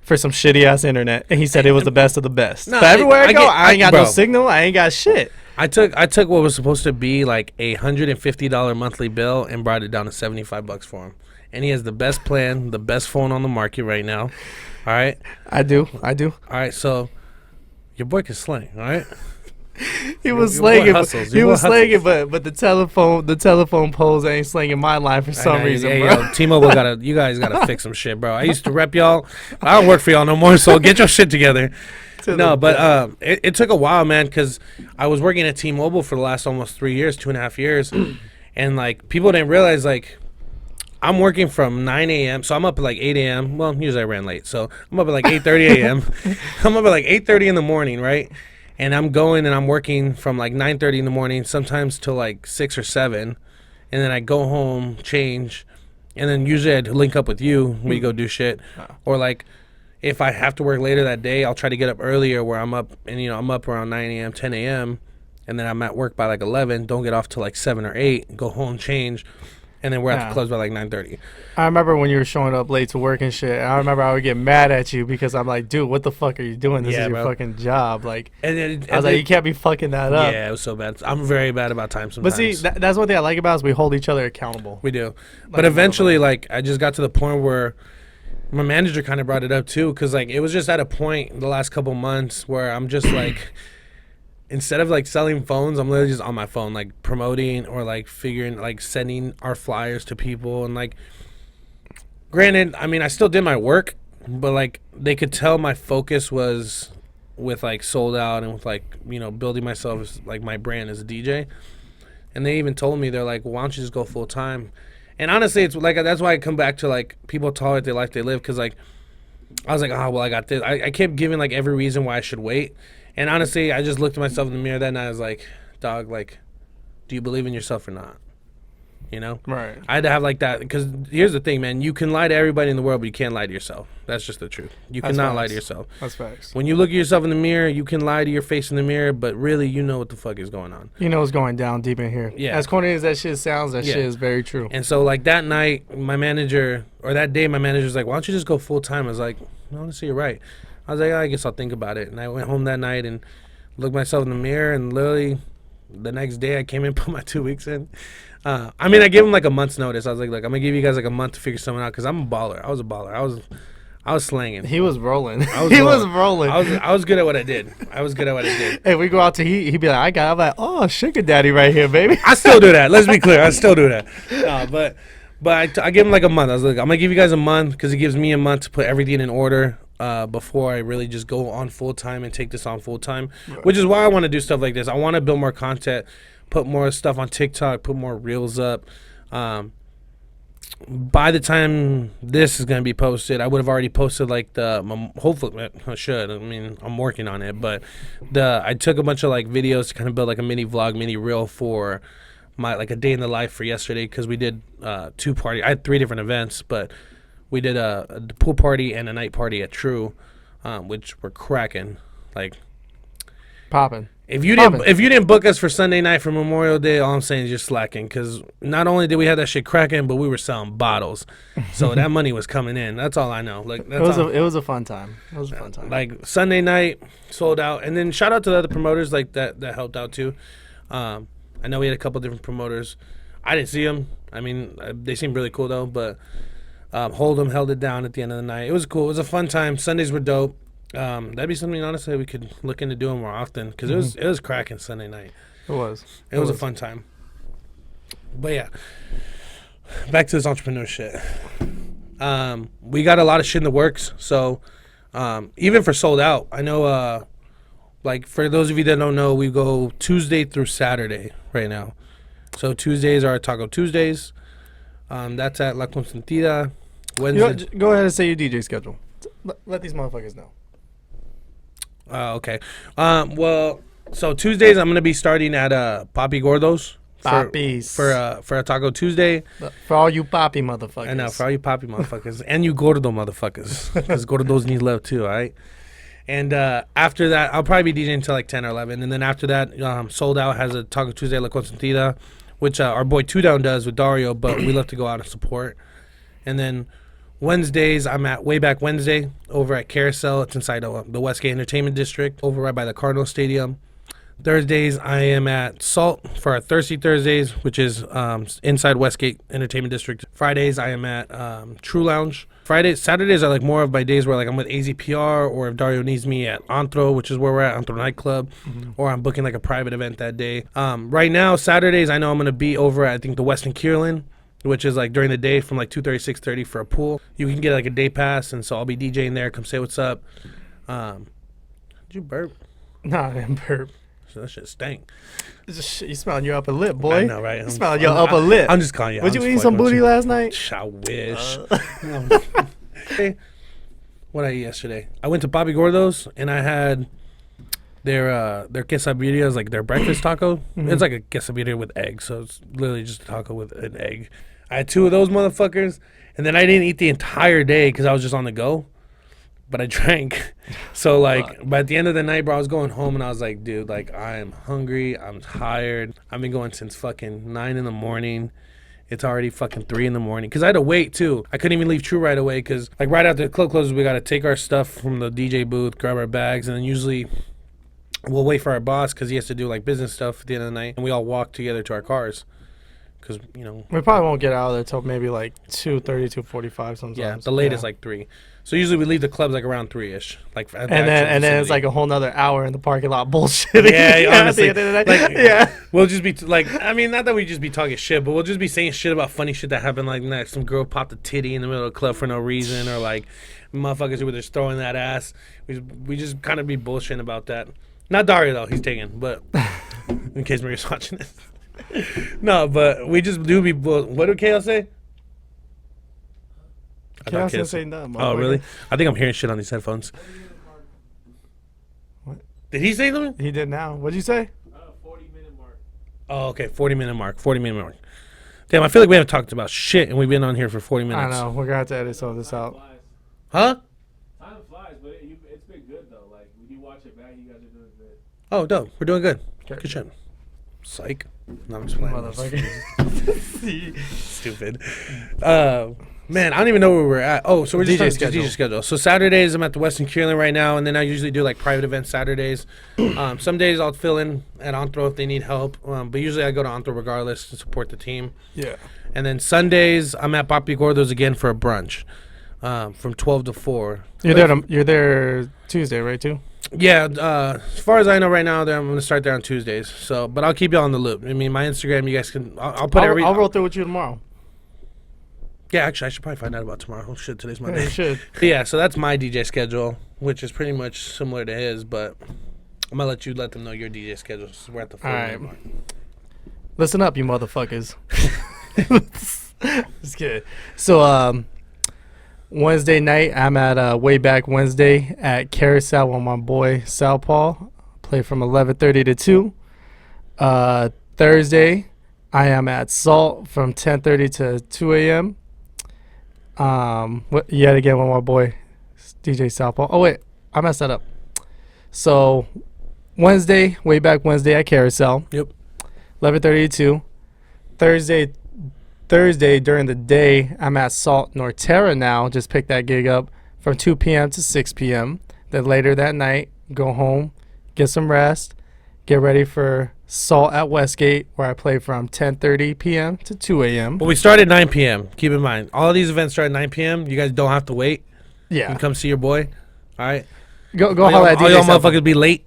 for some shitty ass internet, and he said it was the best of the best. Nah, but everywhere I go, I ain't got no bro. signal. I ain't got shit. I took what was supposed to be like $150 monthly bill and brought it down to $75 for him. And he has the best plan, the best phone on the market right now. All right. I do. All right. So your boy can slang. All right. He was Your boy slanging. hustles. He Your boy was slanging, hustles. but the telephone poles ain't slanging my line for some reason, hey, bro. yo, T-Mobile you guys gotta fix some shit, bro. I used to rep y'all. I don't work for y'all no more, so get your shit together. No, but it took a while, man, because I was working at T-Mobile for the last almost 3 years, 2.5 years, and like people didn't realize like I'm working from 9 a.m. So I'm up at like 8 a.m. Well, usually I ran late, so I'm up at like 8:30 a.m. I'm up at like 8:30 in the morning, right? And I'm going and I'm working from like 9:30 in the morning, sometimes till like 6 or 7, and then I go home, change, and then usually I'd link up with you. We go do shit, or like. If I have to work later that day, I'll try to get up earlier where I'm up, and I'm up around 9 a.m., 10 a.m., and then I'm at work by like 11, don't get off till like 7 or 8, go home, change, and then we're at the clubs by like 9:30. I remember when you were showing up late to work and shit. I remember I would get mad at you because I'm like, dude, what the fuck are you doing? This is your bro. fucking job. Like, And I was like, you can't be fucking that up. Yeah, it was so bad. I'm very bad about time But sometimes. see, that's one thing I like about us. We hold each other accountable. We do. But eventually, like, I just got to the point where my manager kind of brought it up too, because like it was just at a point the last couple months where I'm just like, instead of like selling phones, I'm literally just on my phone, like promoting or like figuring, like sending our flyers to people. And like, granted, I mean, I still did my work, but like they could tell my focus was with like Sold Out and with like, building myself as like my brand as a DJ. And they even told me, they're like, well, why don't you just go full time? And honestly, it's like, that's why I come back to like people tolerate the life they live, because like I was like, oh well, I got this. I kept giving like every reason why I should wait. And honestly, I just looked at myself in the mirror that night. I was like, dog, like, do you believe in yourself or not? Right. I had to have like that, because here's the thing, man. You can lie to everybody in the world, but you can't lie to yourself. That's just the truth. You cannot lie to yourself. That's facts. When you look at yourself in the mirror, you can lie to your face in the mirror, but really, you know what the fuck is going on. You know what's going down deep in here. Yeah. As corny as that shit sounds, that shit is very true. And so, like, that night, my manager was like, why don't you just go full time? I was like, honestly, you're right. I was like, I guess I'll think about it. And I went home that night and looked myself in the mirror, and literally the next day I came in and put my 2 weeks in. I mean, I gave him like a month's notice. I was like, look, I'm going to give you guys like a month to figure something out, because I'm a baller. I was a baller. I was slanging. He was rolling. He was rolling. I was good at what I did. Hey, we go out to he'd be like, I'm like, oh, sugar daddy right here, baby. I still do that. Let's be clear. I still do that. But I give him like a month. I was like, I'm going to give you guys a month, because it gives me a month to put everything in order before I really just go on full time and take this on full time, which is why I want to do stuff like this. I want to build more content, put more stuff on TikTok, put more reels up. By the time this is going to be posted, I would have already posted like hopefully I should. I mean, I'm working on it, but I took a bunch of like videos to kind of build like a mini vlog, mini reel for my like a day in the life for yesterday, because we did 2 parties. I had 3 different events, but we did a pool party and a night party at True, which were cracking. Like Popping. If you didn't book us for Sunday night for Memorial Day, all I'm saying is you're slacking, because not only did we have that shit cracking, but we were selling bottles, so that money was coming in. That's all I know. Like it was a fun time. It was a fun time. Like Sunday night sold out, and then shout out to the other promoters like that helped out too. I know we had a couple different promoters. I didn't see them. I mean, they seemed really cool though, but Hold'em held it down at the end of the night. It was cool. It was a fun time. Sundays were dope. That'd be something honestly we could look into doing more often, because it was cracking Sunday night. It was a fun time. But yeah, back to this entrepreneur shit. We got a lot of shit in the works. So even for sold out, I know. Like for those of you that don't know, we go Tuesday through Saturday right now. So Tuesdays are Taco Tuesdays. That's at La Consentida. Wednesday. Go ahead and say your DJ schedule. Let these motherfuckers know. Okay. Well, so Tuesdays I'm gonna be starting at Papi Gordo's. For a Taco Tuesday. For all you Papi motherfuckers. I know, for all you Papi motherfuckers. And you Gordo motherfuckers. Because Gordos need love too, all right? And after that, I'll probably be DJing until like 10 or 11. And then after that, Sold Out has a Taco Tuesday La Consentida, which our boy Two Down does with Dario, but we love to go out and support. And then Wednesdays, I'm at Way Back Wednesday over at Carousel. It's inside the Westgate Entertainment District, over right by the Cardinal Stadium. Thursdays, I am at Salt for our Thirsty Thursdays, which is inside Westgate Entertainment District. Fridays, I am at True Lounge. Saturdays are like more of my days where like I'm with AZPR, or if Dario needs me at Antro, which is where we're at, Antro Nightclub, or I'm booking like a private event that day. Right now, Saturdays, I know I'm going to be over at, I think, the Westin Kierland, which is like during the day from like 2:30, 6:30 for a pool. You can get like a day pass, and so I'll be DJing there. Come say what's up. Did you burp? Nah, I didn't burp. So that shit stank. You smelling your upper lip, boy. I know, right? You smelling your upper lip. I'm just calling you. Would you eat some booty last night? I wish. What I ate yesterday? I went to Papi Gordo's and I had their quesadillas, like their breakfast taco. It's like a quesadilla with eggs, so it's literally just a taco with an egg. I had 2 of those motherfuckers, and then I didn't eat the entire day because I was just on the go. But I drank. So like by the end of the night, bro, I was going home and I was like, dude, like I am hungry, I'm tired. I've been going since fucking 9 in the morning. It's already fucking 3 in the morning. Cause I had to wait too. I couldn't even leave True right away. Cause like right after the club closes, we gotta take our stuff from the DJ booth, grab our bags, and then usually we'll wait for our boss because he has to do like business stuff at the end of the night, and we all walk together to our cars. Because, you know, we probably won't get out of there till maybe like 2:30, 2:45 sometimes. Yeah, the latest like 3. So usually we leave the clubs like around 3ish. Like and then it's like a whole nother hour in the parking lot bullshit. Yeah, honestly, like, yeah. We'll just be like, I mean, not that we just be talking shit, but we'll just be saying shit about funny shit that happened. Like some girl popped a titty in the middle of the club for no reason, or like motherfuckers who were just throwing that ass. We just kind of be bullshitting about that. Not Dario though, he's taken, but in case Maria's watching this. No, but we just do be. What did Chaos say? Chaos didn't say nothing. Oh, really? I think I'm hearing shit on these headphones. What? Did he say something? He did now. What'd you say? 40-minute mark. Oh, okay. 40-minute mark. 40-minute mark. Damn, I feel like we haven't talked about shit, and we've been on here for 40 minutes. I know. We're going to have to edit some of this out. Huh? Time flies, but it's been good, though. Like, when you watch it back, you guys are doing good. Oh, dope. We're doing good. Okay. Good shit. Psych. No, I'm just playing. Motherfucker. Stupid. Man, I don't even know where we're at. Oh, so we're just on DJ schedule. So Saturdays, I'm at the Westin Kierland right now, and then I usually do like private events Saturdays. Some days I'll fill in at Antro if they need help, but usually I go to Antro regardless to support the team. Yeah. And then Sundays, I'm at Papi Gordo's again for a brunch from 12 to 4. You're there Tuesday, right, too? Yeah, as far as I know right now, I'm going to start there on Tuesdays. So, but I'll keep y'all on the loop. I mean, my Instagram, you guys can. I'll roll through with you tomorrow. Yeah, actually, I should probably find out about tomorrow. Oh shit, today's Monday. Yeah, you should. Yeah, so that's my DJ schedule, which is pretty much similar to his. But I'm gonna let them know your DJ schedule. So we're at the 40 mark. Listen up, you motherfuckers. Just kidding. So, Wednesday night, I'm at Way Back Wednesday at Carousel with my boy Southpaw. Play from 11:30 to 2. Thursday, I am at Salt from 10:30 to 2 a.m. Yet again with my boy DJ Southpaw. Oh wait, I messed that up. So Wednesday, Way Back Wednesday at Carousel. Yep. 11:30 to 2. Thursday during the day, I'm at Salt Norterra now. Just picked that gig up from 2 p.m. to 6 p.m. Then later that night, go home, get some rest, get ready for Salt at Westgate, where I play from 10:30 p.m. to 2 a.m. Well, we start at 9 p.m. Keep in mind, all of these events start at 9 p.m. You guys don't have to wait. Yeah. You can come see your boy. All right. Go holler at DJ All y'all Southpaw. motherfuckers be late.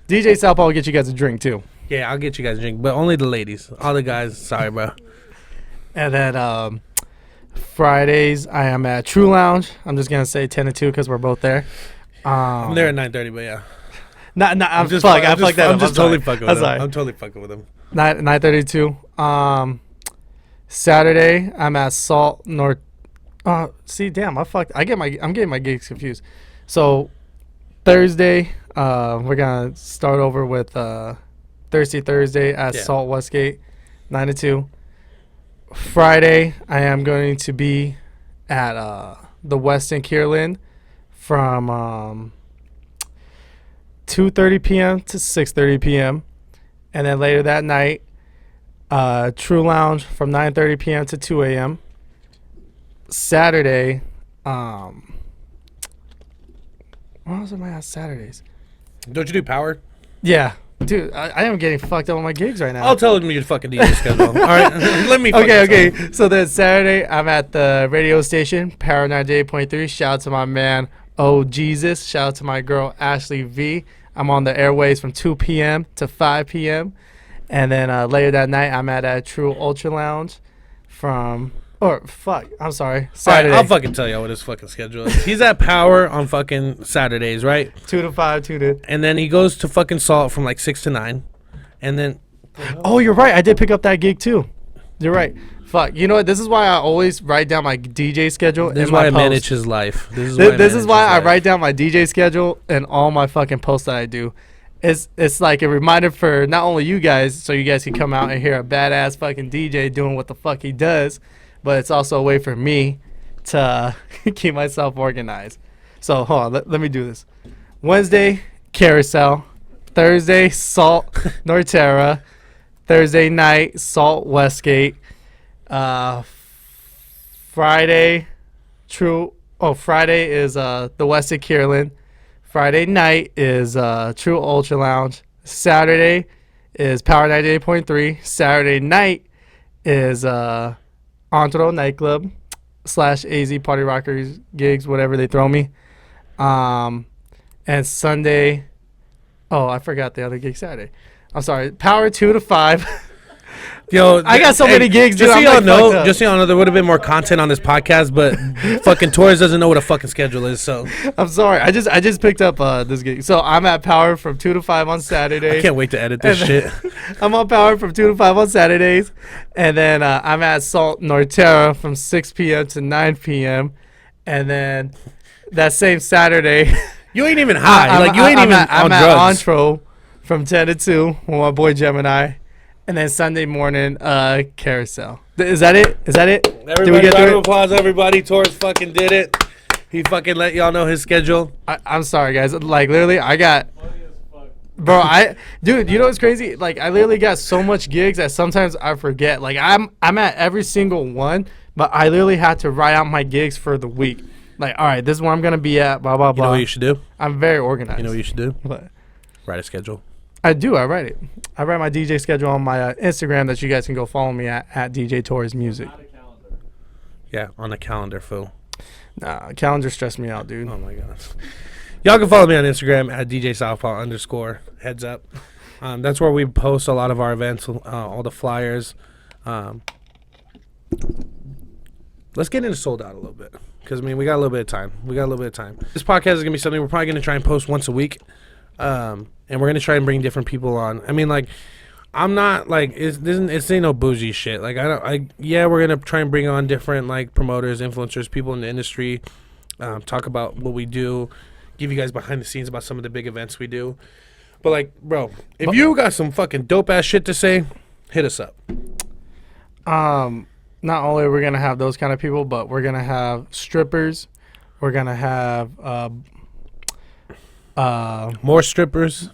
DJ Southpaw will get you guys a drink, too. Yeah, I'll get you guys a drink, but only the ladies. All the guys, sorry, bro. And then Fridays, I am at True Lounge. I'm just going to say 10 to 2 because we're both there. I'm there at 9:30, but yeah. I'm just totally fucking with him. I'm totally fucking with him. 9:32. Saturday, I'm at Salt North. See, damn, I'm getting my gigs confused. So Thursday, we're gonna start over with Thursday at Salt Westgate, 9 to 2. Friday, I am going to be at the Westin Kierland from 2:30 p.m. to 6:30 p.m. And then later that night, True Lounge from 9:30 p.m. to 2 a.m. Saturday, what else am I on Saturdays? Don't you do Power? Yeah. Dude, I am getting fucked up on my gigs right now. I'll tell him your fucking DJ schedule. All right, let me. Okay. So then Saturday, I'm at the radio station, Power 98.3. Shout out to my man, Oh Jesus. Shout out to my girl, Ashley V. I'm on the airways from 2 p.m. to 5 p.m. And then later that night, I'm at True Ultra Lounge from... I'm sorry. Saturday. All right, I'll fucking tell you what his fucking schedule is. He's at Power on fucking Saturdays, right? 2 to 5, 2 to... And then he goes to fucking Salt from like 6 to 9. And then... Oh, you're right. I did pick up that gig too. You're right. Fuck. You know what? This is why I always write down my DJ schedule. This is why I manage his life. This is why I write down my DJ schedule and all my fucking posts that I do. It's like a reminder for not only you guys, so you guys can come out and hear a badass fucking DJ doing what the fuck he does, but it's also a way for me to keep myself organized. So hold on, let me do this. Wednesday, Carousel. Thursday, Salt Norterra. Thursday night, Salt Westgate. Friday is the Westin Kierland. Friday night is True Ultra Lounge. Saturday is Power 98.3. Saturday night is Antro Nightclub / AZ Party Rockers gigs, whatever they throw me. And Sunday, I forgot the other gig Saturday. I'm sorry, Power 2 to 5. Yo, I got so many gigs, dude. Just so y'all know, there would have been more content on this podcast, but fucking Torres doesn't know what a fucking schedule is, so. I'm sorry. I just picked up this gig. So I'm at Power from 2 to 5 on Saturdays. I can't wait to edit this shit. I'm on Power from 2 to 5 on Saturdays. And then I'm at Salt Norterra from 6 p.m. to 9 p.m. And then that same Saturday. You ain't even high. I'm at Entree from 10 to 2 with my boy Gemini. And then Sunday morning, Carousel. Is that it? Everybody, did we get round of applause, everybody. Torres fucking did it. He fucking let y'all know his schedule. I'm sorry, guys. Like, literally, I got... Bro, dude, you know what's crazy? Like, I literally got so much gigs that sometimes I forget. Like, I'm at every single one, but I literally had to write out my gigs for the week. Like, all right, this is where I'm going to be at, blah, blah, blah. You know what you should do? I'm very organized. You know what you should do? What? Write a schedule. I do. I write it. I write my DJ schedule on my Instagram that you guys can go follow me at DJ Torres Music. Yeah, on a calendar, fool. Nah, calendar stressed me out, dude. Oh, my God. Y'all can follow me on Instagram at DJ Southpaw _ heads up. That's where we post a lot of our events, all the flyers. Let's get into Sold Out a little bit. Because, I mean, we got a little bit of time. This podcast is going to be something we're probably going to try and post once a week. And we're going to try and bring different people on. I mean, like, I'm not, like, it's ain't no bougie shit. Like, we're going to try and bring on different, like, promoters, influencers, people in the industry, talk about what we do, give you guys behind the scenes about some of the big events we do. But, like, bro, if you got some fucking dope-ass shit to say, hit us up. Not only are we going to have those kind of people, but we're going to have strippers. We're going to have more strippers.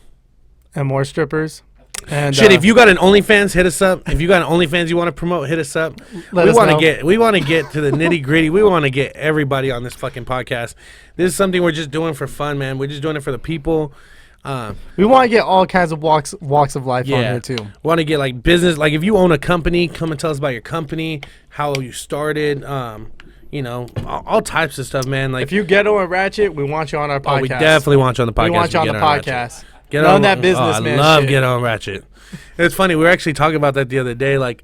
And more strippers. And shit, if you got an OnlyFans, hit us up. If you got an OnlyFans you want to promote, hit us up. We want to get to the nitty gritty. We want to get everybody on this fucking podcast. This is something we're just doing for fun, man. We're just doing it for the people. We want to get all kinds of walks of life on here too. We want to get like business. Like if you own a company, come and tell us about your company, how you started. You know, all types of stuff, man. Like if you ghetto and ratchet, we want you on our podcast. Oh, we definitely want you on the podcast. We want you on the podcast. Get on that business, man. I love shit. Get On Ratchet. It's funny. We were actually talking about that the other day. Like,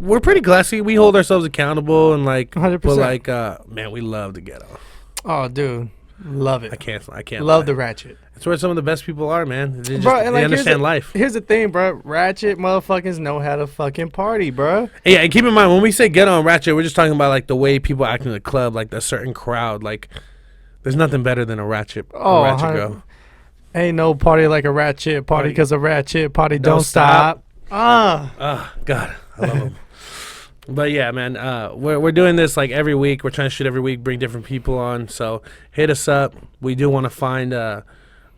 we're pretty classy. We hold ourselves accountable and like, 100%. but like, man, we love the ghetto. Oh, dude, love it. I can't love lie. the ratchet. It's where some of the best people are, man. They, Bro, and they like, understand life. Here's the thing, bro. Ratchet motherfuckers know how to fucking party, bro. Yeah, and keep in mind, when we say ghetto and ratchet, we're just talking about like the way people act in the club, like a certain crowd. Like, there's nothing better than a ratchet girl. Ain't no party like a ratchet party because a ratchet party don't stop. Oh, God, I love them. But yeah, man, we're doing this like every week. We're trying to shoot every week, bring different people on. So hit us up. We do want to find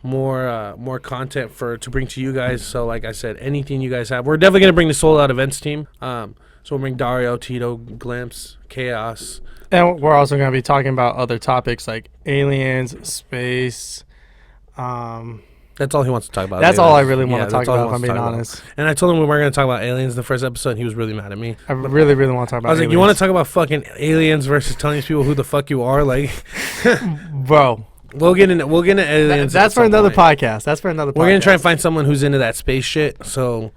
more content to bring to you guys. So like I said, anything you guys have, we're definitely gonna bring the Sold Out Events team. So we'll bring Dario, Tito, Glimpse, Chaos, and we're also gonna be talking about other topics like aliens, space. That's all he wants to talk about. That's all I really want to talk about, if I'm being honest. And I told him we weren't going to talk about aliens in the first episode, and he was really mad at me. I really, really want to talk about aliens. I was like, you want to talk about fucking aliens versus telling these people who the fuck you are? Like, bro. We'll get into aliens. That's for another podcast. We're going to try and find someone who's into that space shit, so...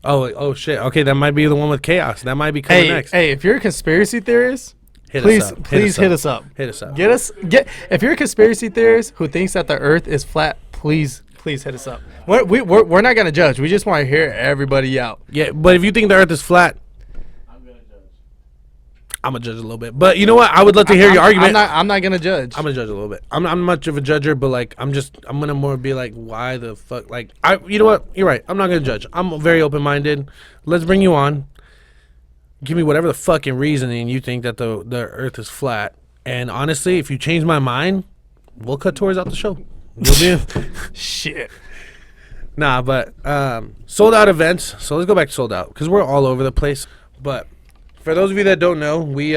Oh, shit. Okay, that might be the one with Chaos. That might be coming next. Hey, if you're a conspiracy theorist... Please hit us up. If you're a conspiracy theorist who thinks that the Earth is flat, please hit us up. We're not gonna judge. We just want to hear everybody out. Yeah, but if you think the Earth is flat, I'm gonna judge a little bit. But you know what? I would love to hear your argument. I'm not gonna judge. I'm gonna judge a little bit. I'm much of a judger, but like I'm gonna more be like, why the fuck? Like you know what? You're right. I'm not gonna judge. I'm very open minded. Let's bring you on. Give me whatever the fucking reasoning you think that the Earth is flat. And honestly, if you change my mind, we'll cut Torres out the show. Shit. Nah, but Sold Out Events. So let's go back to Sold Out because we're all over the place. But for those of you that don't know, we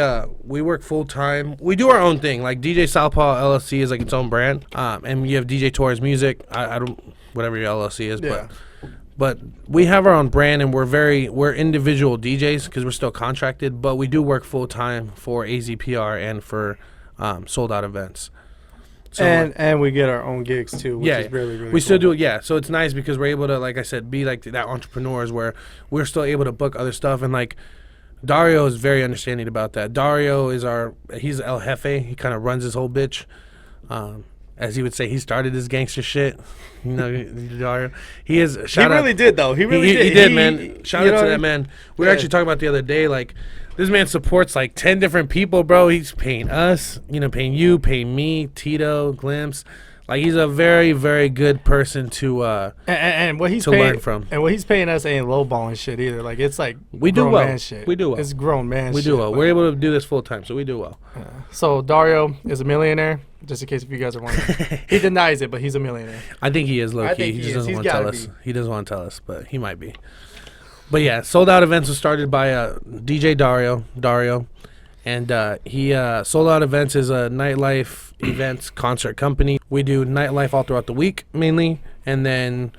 work full time. We do our own thing. Like DJ Southpaw LLC is like its own brand. And you have DJ Torres Music. I don't whatever your LLC is, yeah. But we have our own brand, and we're individual DJs because we're still contracted. But we do work full time for AZPR and for Sold Out Events. So and we get our own gigs too, which is really, really we cool. still do it. Yeah, so it's nice because we're able to, like I said, be like that entrepreneurs where we're still able to book other stuff. And like Dario is very understanding about that. Dario is he's El Jefe. He kind of runs his whole bitch. As he would say, he started his gangster shit. You know, Dario. He is. He really did, though. He really did. He did, man. Shout out to that man. We were actually talking about the other day. Like, this man supports like 10 different people, bro. He's paying us, paying you, paying me, Tito, Glimpse. Like, he's a very, very good person to and what he's learn from. And what he's paying us ain't lowballing shit either. Like, it's like we do well. Man shit. We do well. It's grown man shit. We do well. We're able to do this full time, so we do well. So Dario is a millionaire. Just in case if you guys are wondering, he denies it, but he's a millionaire. I think he is low key. He just doesn't want to tell us. He doesn't want to tell us, but he might be. But yeah, Sold Out Events was started by DJ Dario, and he Sold Out Events is a nightlife events concert company. We do nightlife all throughout the week mainly, and then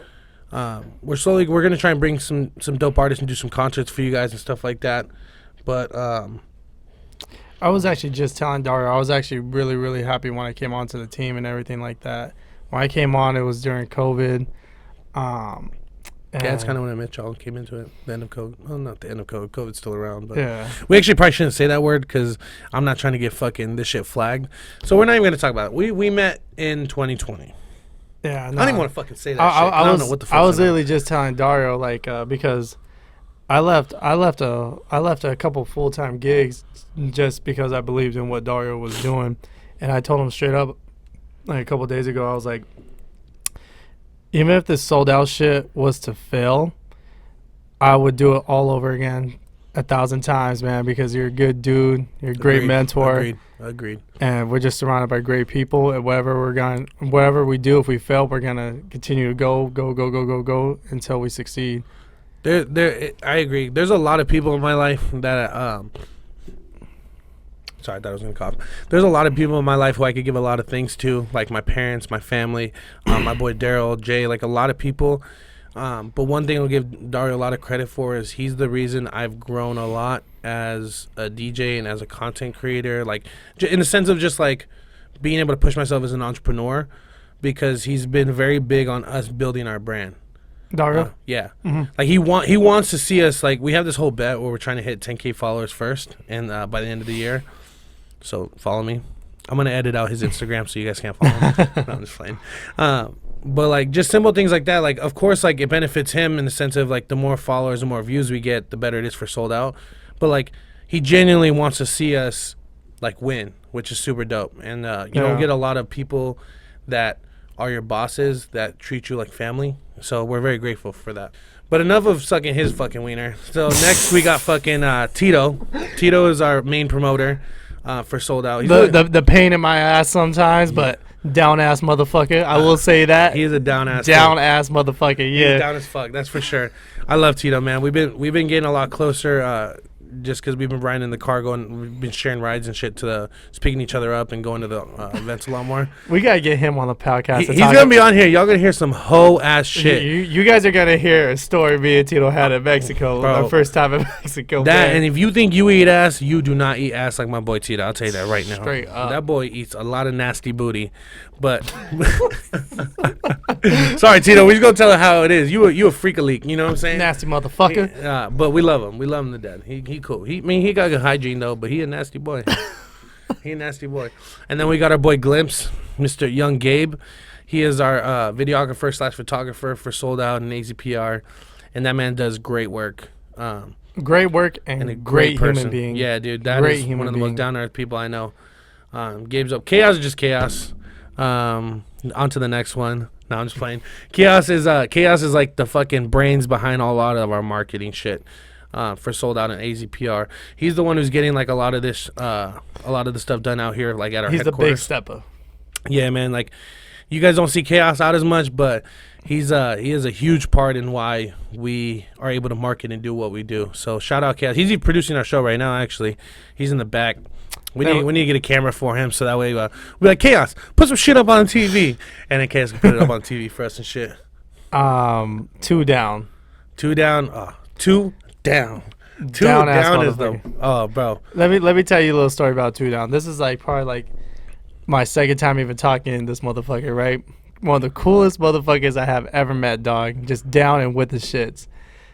we're gonna try and bring some dope artists and do some concerts for you guys and stuff like that. But I was actually just telling Dario, I was actually really, really happy when I came onto the team and everything like that. When I came on, it was during COVID. Yeah, that's kind of when I met y'all. Came into it. The end of COVID. Well, not the end of COVID. COVID's still around. But yeah. We actually probably shouldn't say that word because I'm not trying to get fucking this shit flagged. So we're not even going to talk about it. We met in 2020. Yeah. No. I don't even want to fucking say that shit. I don't know what the fuck. I was literally just telling Dario, like, because I left a couple full-time gigs just because I believed in what Dario was doing. And I told him straight up, like, a couple days ago, I was like, even if this sold out shit was to fail, I would do it all over again 1,000 times, man, because you're a good dude. You're a great mentor. Agreed. And we're just surrounded by great people. And whatever we do, if we fail, we're going to continue to go until we succeed. I agree. There's a lot of people in my life that sorry, I thought I was going to cough. There's a lot of people in my life who I could give a lot of things to, like my parents, my family, my boy Daryl, Jay, like a lot of people. But one thing I'll give Dario a lot of credit for is he's the reason I've grown a lot as a DJ and as a content creator, like in the sense of just like being able to push myself as an entrepreneur, because he's been very big on us building our brand. Dario? Yeah. Like he wants to see us, like we have this whole bet where we're trying to hit 10K followers first, and by the end of the year. So follow me. I'm gonna edit out his Instagram so you guys can't follow him. No, I'm just playing. But like just simple things like that. Like of course, like it benefits him in the sense of like the more followers, the more views we get, the better it is for Sold Out. But like he genuinely wants to see us like win, which is super dope. And you don't get a lot of people that are your bosses that treat you like family. So we're very grateful for that. But enough of sucking his fucking wiener. So next we got fucking Tito. Tito is our main promoter for Sold Out. He's the pain in my ass sometimes, but down ass motherfucker. I will say that. He is a down ass motherfucker. Yeah. He's down as fuck. That's for sure. I love Tito, man. We've been getting a lot closer. Just because we've been riding in the car, we've been sharing rides and shit picking each other up and going to the events a lot more. We gotta get him on the podcast. He's gonna be on here. Y'all gonna hear some hoe ass shit. You guys are gonna hear a story me and Tito had in Mexico. Bro, our first time in Mexico. And if you think you eat ass, you do not eat ass like my boy Tito. I'll tell you that right now. Straight up. That boy eats a lot of nasty booty. But sorry, Tito. We just gonna tell her how it is. You a freak a leak. You know what I'm saying? Nasty motherfucker. But we love him. We love him to death. He cool. He got good hygiene though, but he a nasty boy. He a nasty boy. And then we got our boy Glimpse, Mr. Young Gabe. He is our videographer / photographer for Sold Out and AZPR, and that man does great work. Great work and a great human being. Yeah, dude, that is one of the most down to earth people I know. Gabe's up. Chaos is just chaos. On to the next one. No, I'm just playing. Chaos is like the fucking brains behind a lot of our marketing shit. For Sold Out and AZPR. He's the one who's getting like a lot of the stuff done out here, like at our headquarters. He's the big stepper. Yeah, man. Like you guys don't see Chaos out as much, but he is a huge part in why we are able to market and do what we do. So shout out Chaos. He's producing our show right now. Actually, he's in the back. We need to get a camera for him so that way we're like, Chaos, put some shit up on TV, and then Chaos can put it up on TV for us and shit. 2 down. 2 down. 2 down. Down is the bro. Let me tell you a little story about 2 down. This is like probably like my second time even talking to this motherfucker, right? One of the coolest motherfuckers I have ever met, dog. Just down and with the shits.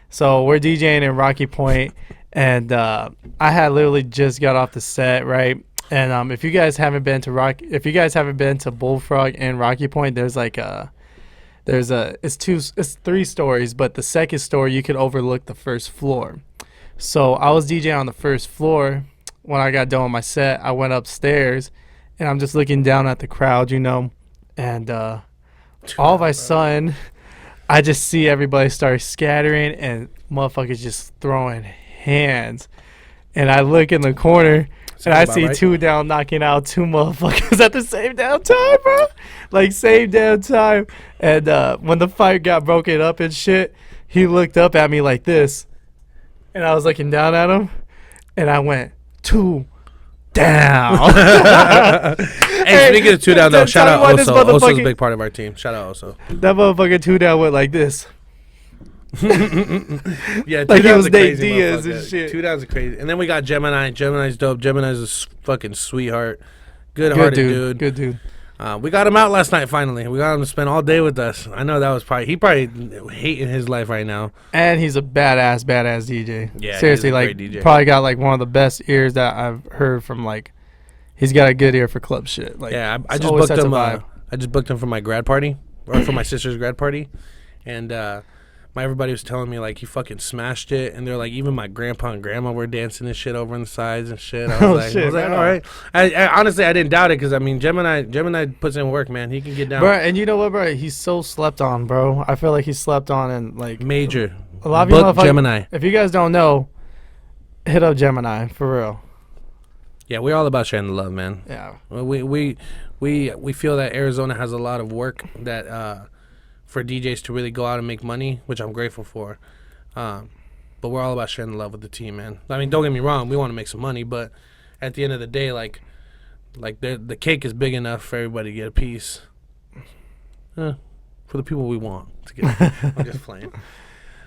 So we're DJing in Rocky Point, and I had literally just got off the set, right? And if you guys haven't been to Bullfrog and Rocky Point, there's like it's 3 stories, but the second story you could overlook the first floor. So I was DJing on the first floor. When I got done with my set, I went upstairs, and I'm just looking down at the crowd, you know, and all of a sudden, I just see everybody start scattering and motherfuckers just throwing hands, and I look in the corner. And I see 2 down knocking out 2 motherfuckers at the same damn time, bro. Like, same damn time. And when the fight got broken up and shit, he looked up at me like this. And I was looking down at him. And I went, 2 down. Hey, speaking of 2 down, though, shout out Oso. Oso's a big part of our team. Shout out Oso. That motherfucker 2 down went like this. Yeah, like he was Nate Diaz and shit. 2 down's crazy. And then we got Gemini. Gemini's dope. Gemini's a fucking sweetheart. Good-hearted dude. Good dude. We got him out last night finally. We got him to spend all day with us. I know that was he probably hating his life right now. And he's a badass DJ. Yeah, seriously, like DJ. Probably got like one of the best ears that I've heard from. Like, he's got a good ear for club shit. Like, yeah, I just booked him. I just booked him for my grad party, or for my sister's grad party, and everybody was telling me like he fucking smashed it, and they're like even my grandpa and grandma were dancing and shit over on the sides and shit. I was like, all right. I honestly I didn't doubt it because I mean Gemini puts in work, man. He can get down. Bro, and you know what, bro? He's so slept on, bro. I feel like he's slept on and like major. A lot of you Gemini. If you guys don't know, hit up Gemini for real. Yeah, we're all about sharing the love, man. Yeah. We feel that Arizona has a lot of work that. For DJs to really go out and make money, which I'm grateful for. But we're all about sharing the love with the team, man. I mean, don't get me wrong, we want to make some money, but at the end of the day, like the cake is big enough for everybody to get a piece. For the people we want to get. I'm just playing.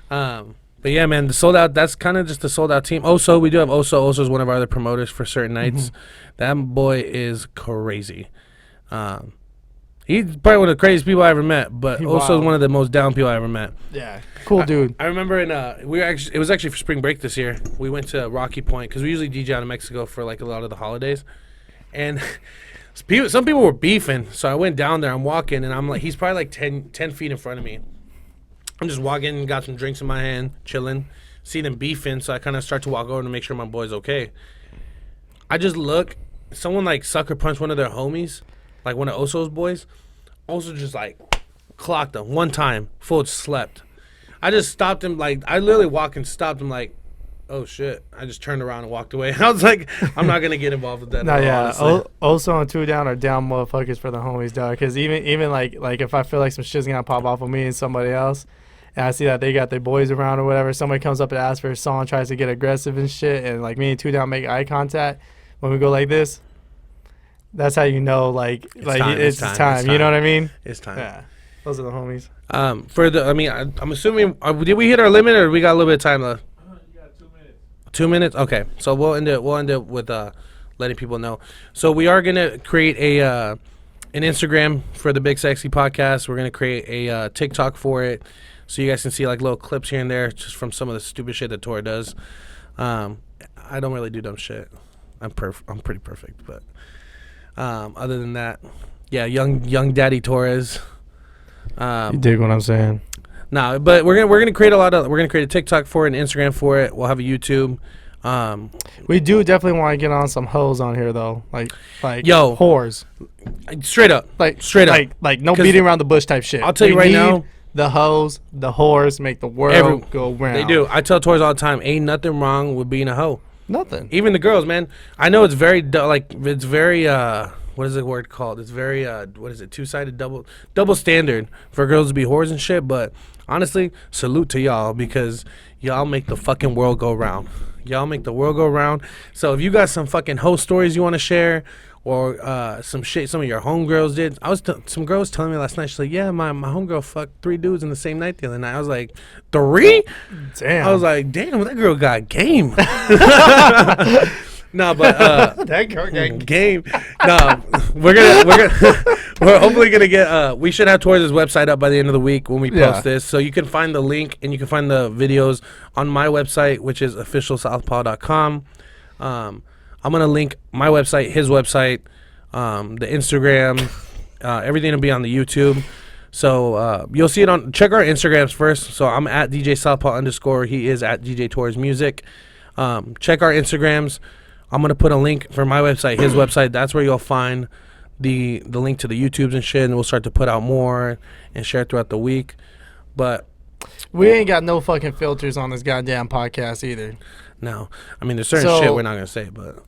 But yeah, man, the Sold Out, that's kind of just the Sold Out team. Oso, we do have Oso. Oso's one of our other promoters for certain nights. That boy is crazy. He's probably one of the craziest people I ever met, but He also wild. one of the most down people I ever met. Yeah, cool dude. I remember it was actually for spring break this year. We went to Rocky Point because we usually DJ out of Mexico for like a lot of the holidays, and some people were beefing. So I went down there. I'm walking, and I'm like, he's probably like 10 feet in front of me. I'm just walking, got some drinks in my hand, chilling, see them beefing. So I kind of start to walk over to make sure my boy's okay. I just look, someone like sucker punched one of their homies, like one of Oso's boys. Oso just like clocked him one time, full slept. I just stopped him, like, I literally walked and stopped him, like, oh shit. I just turned around and walked away. I was like, I'm not going to get involved with that. No, yeah. Honestly. Oso and 2 Down are down motherfuckers for the homies, dog. Because even like if I feel like some shit's going to pop off of me and somebody else, and I see that they got their boys around or whatever, somebody comes up and asks for a song, tries to get aggressive and shit, and like me and 2 Down make eye contact, when we go like this, that's how you know, like it's time. You know what I mean? It's time. Yeah. Those are the homies. I'm assuming, did we hit our limit or we got a little bit of time left? You got 2 minutes. 2 minutes? Okay. So we'll end it with letting people know. So we are going to create an Instagram for the Big Sexy Podcast. We're going to create a TikTok for it. So you guys can see like little clips here and there just from some of the stupid shit that Tor does. I don't really do dumb shit. I'm pretty perfect, but other than that, yeah, young Daddy Torres. You dig what I'm saying? No, but we're gonna create a TikTok for it, an Instagram for it. We'll have a YouTube. We do definitely want to get on some hoes on here though, like yo, whores, straight up, like no beating around the bush type shit. I'll tell you right now, the hoes, the whores make the world go round. They do. I tell Torres all the time, ain't nothing wrong with being a hoe. Nothing. Even the girls, man. I know it's very what is the word called? It's very what is it? Two-sided double standard for girls to be whores and shit. But honestly, salute to y'all because y'all make the fucking world go round. Y'all make the world go round. So if you got some fucking hoe stories you want to share, or some shit some of your homegirls did. Some girl was telling me last night. She's like, yeah, my homegirl fucked 3 dudes in the same night the other night. I was like, 3? Damn. I was like, damn, that girl got game. No, but that girl got game. No, we're hopefully gonna get. We should have Torres' website up by the end of the week when we post this, so you can find the link and you can find the videos on my website, which is officialsouthpaw.com. I'm gonna link my website, his website, the Instagram, everything will be on the YouTube. So you'll see it on. Check our Instagrams first. So I'm at DJ Southpaw _. He is at DJ Torres Music. Check our Instagrams. I'm gonna put a link for my website, his website. That's where you'll find the link to the YouTubes and shit. And we'll start to put out more and share it throughout the week. But we ain't got no fucking filters on this goddamn podcast either. No, I mean there's certain shit we're not gonna say, but.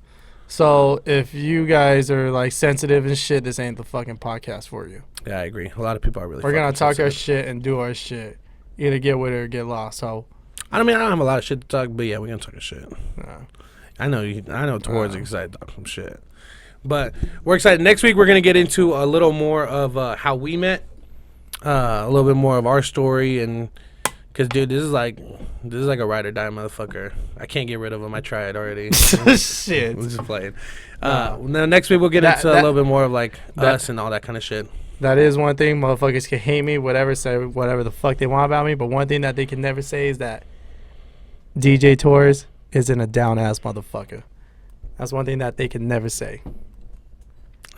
So if you guys are like sensitive and shit, this ain't the fucking podcast for you. Yeah, I agree. A lot of people are really. We're gonna talk our shit and do our shit. Either get with it or get lost. So. I mean, I don't have a lot of shit to talk, but yeah, we're gonna talk our shit. I know Torres excited to talk some shit, but we're excited. Next week we're gonna get into a little more of how we met, a little bit more of our story, and because dude, this is like a ride or die motherfucker. I can't get rid of him. I tried already. Shit. I'm just playing. Now next week we'll get into a little bit more of like us and all that kind of shit. That is one thing. Motherfuckers can hate me, say whatever the fuck they want about me, but one thing that they can never say is that DJ Torres isn't a down ass motherfucker. That's one thing that they can never say.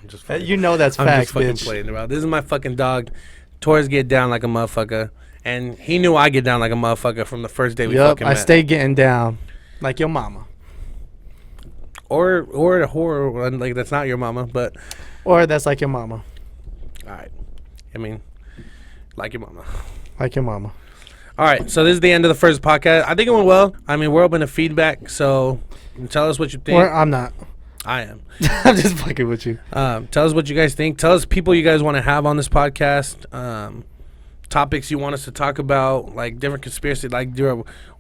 I'm just you know that's facts, I'm just fucking bitch. playing around. This is my fucking dog. Torres get down like a motherfucker, and he knew I get down like a motherfucker from the first day we fucking met. I stay getting down like your mama. Or a whore, like that's not your mama, but. Or that's like your mama. All right. I mean, like your mama. Like your mama. All right, so this is the end of the first podcast. I think it went well. I mean, we're open to feedback, so tell us what you think. Or I'm not. I am. I'm just fucking with you. Tell us what you guys think. Tell us people you guys want to have on this podcast. Topics you want us to talk about, like different conspiracy. Like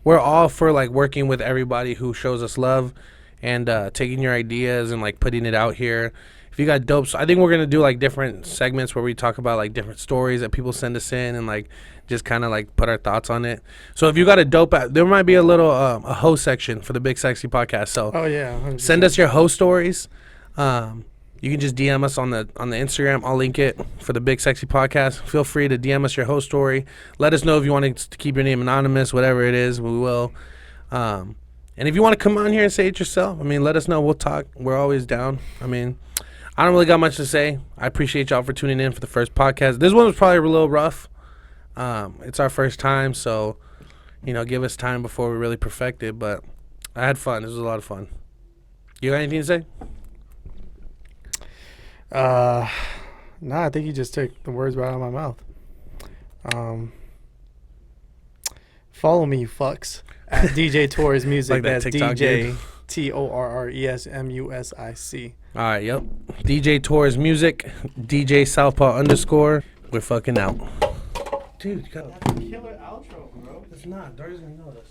we're all for like working with everybody who shows us love and taking your ideas and like putting it out here. If you got dope, so I think we're gonna do like different segments where we talk about like different stories that people send us in and like just kind of like put our thoughts on it. So if you got a dope, there might be a little a host section for the Big Sexy Podcast. So oh yeah, 100%. Send us your host stories. You can just DM us on the Instagram. I'll link it for the Big Sexy Podcast. Feel free to DM us your whole story. Let us know if you want to keep your name anonymous, whatever it is, we will. And if you want to come on here and say it yourself, I mean, let us know. We'll talk. We're always down. I mean, I don't really got much to say. I appreciate y'all for tuning in for the first podcast. This one was probably a little rough. It's our first time, so, give us time before we really perfect it. But I had fun. This was a lot of fun. You got anything to say? I think you just took the words right out of my mouth. Follow me, you fucks, at DJ Torres Music. Like that That's TikTok DJ TORRESMUSIC. All right, yep. DJ Torres Music, DJ Southpaw _. We're fucking out. Dude, go. That's a killer outro, bro. It's not. Dar's gonna know this.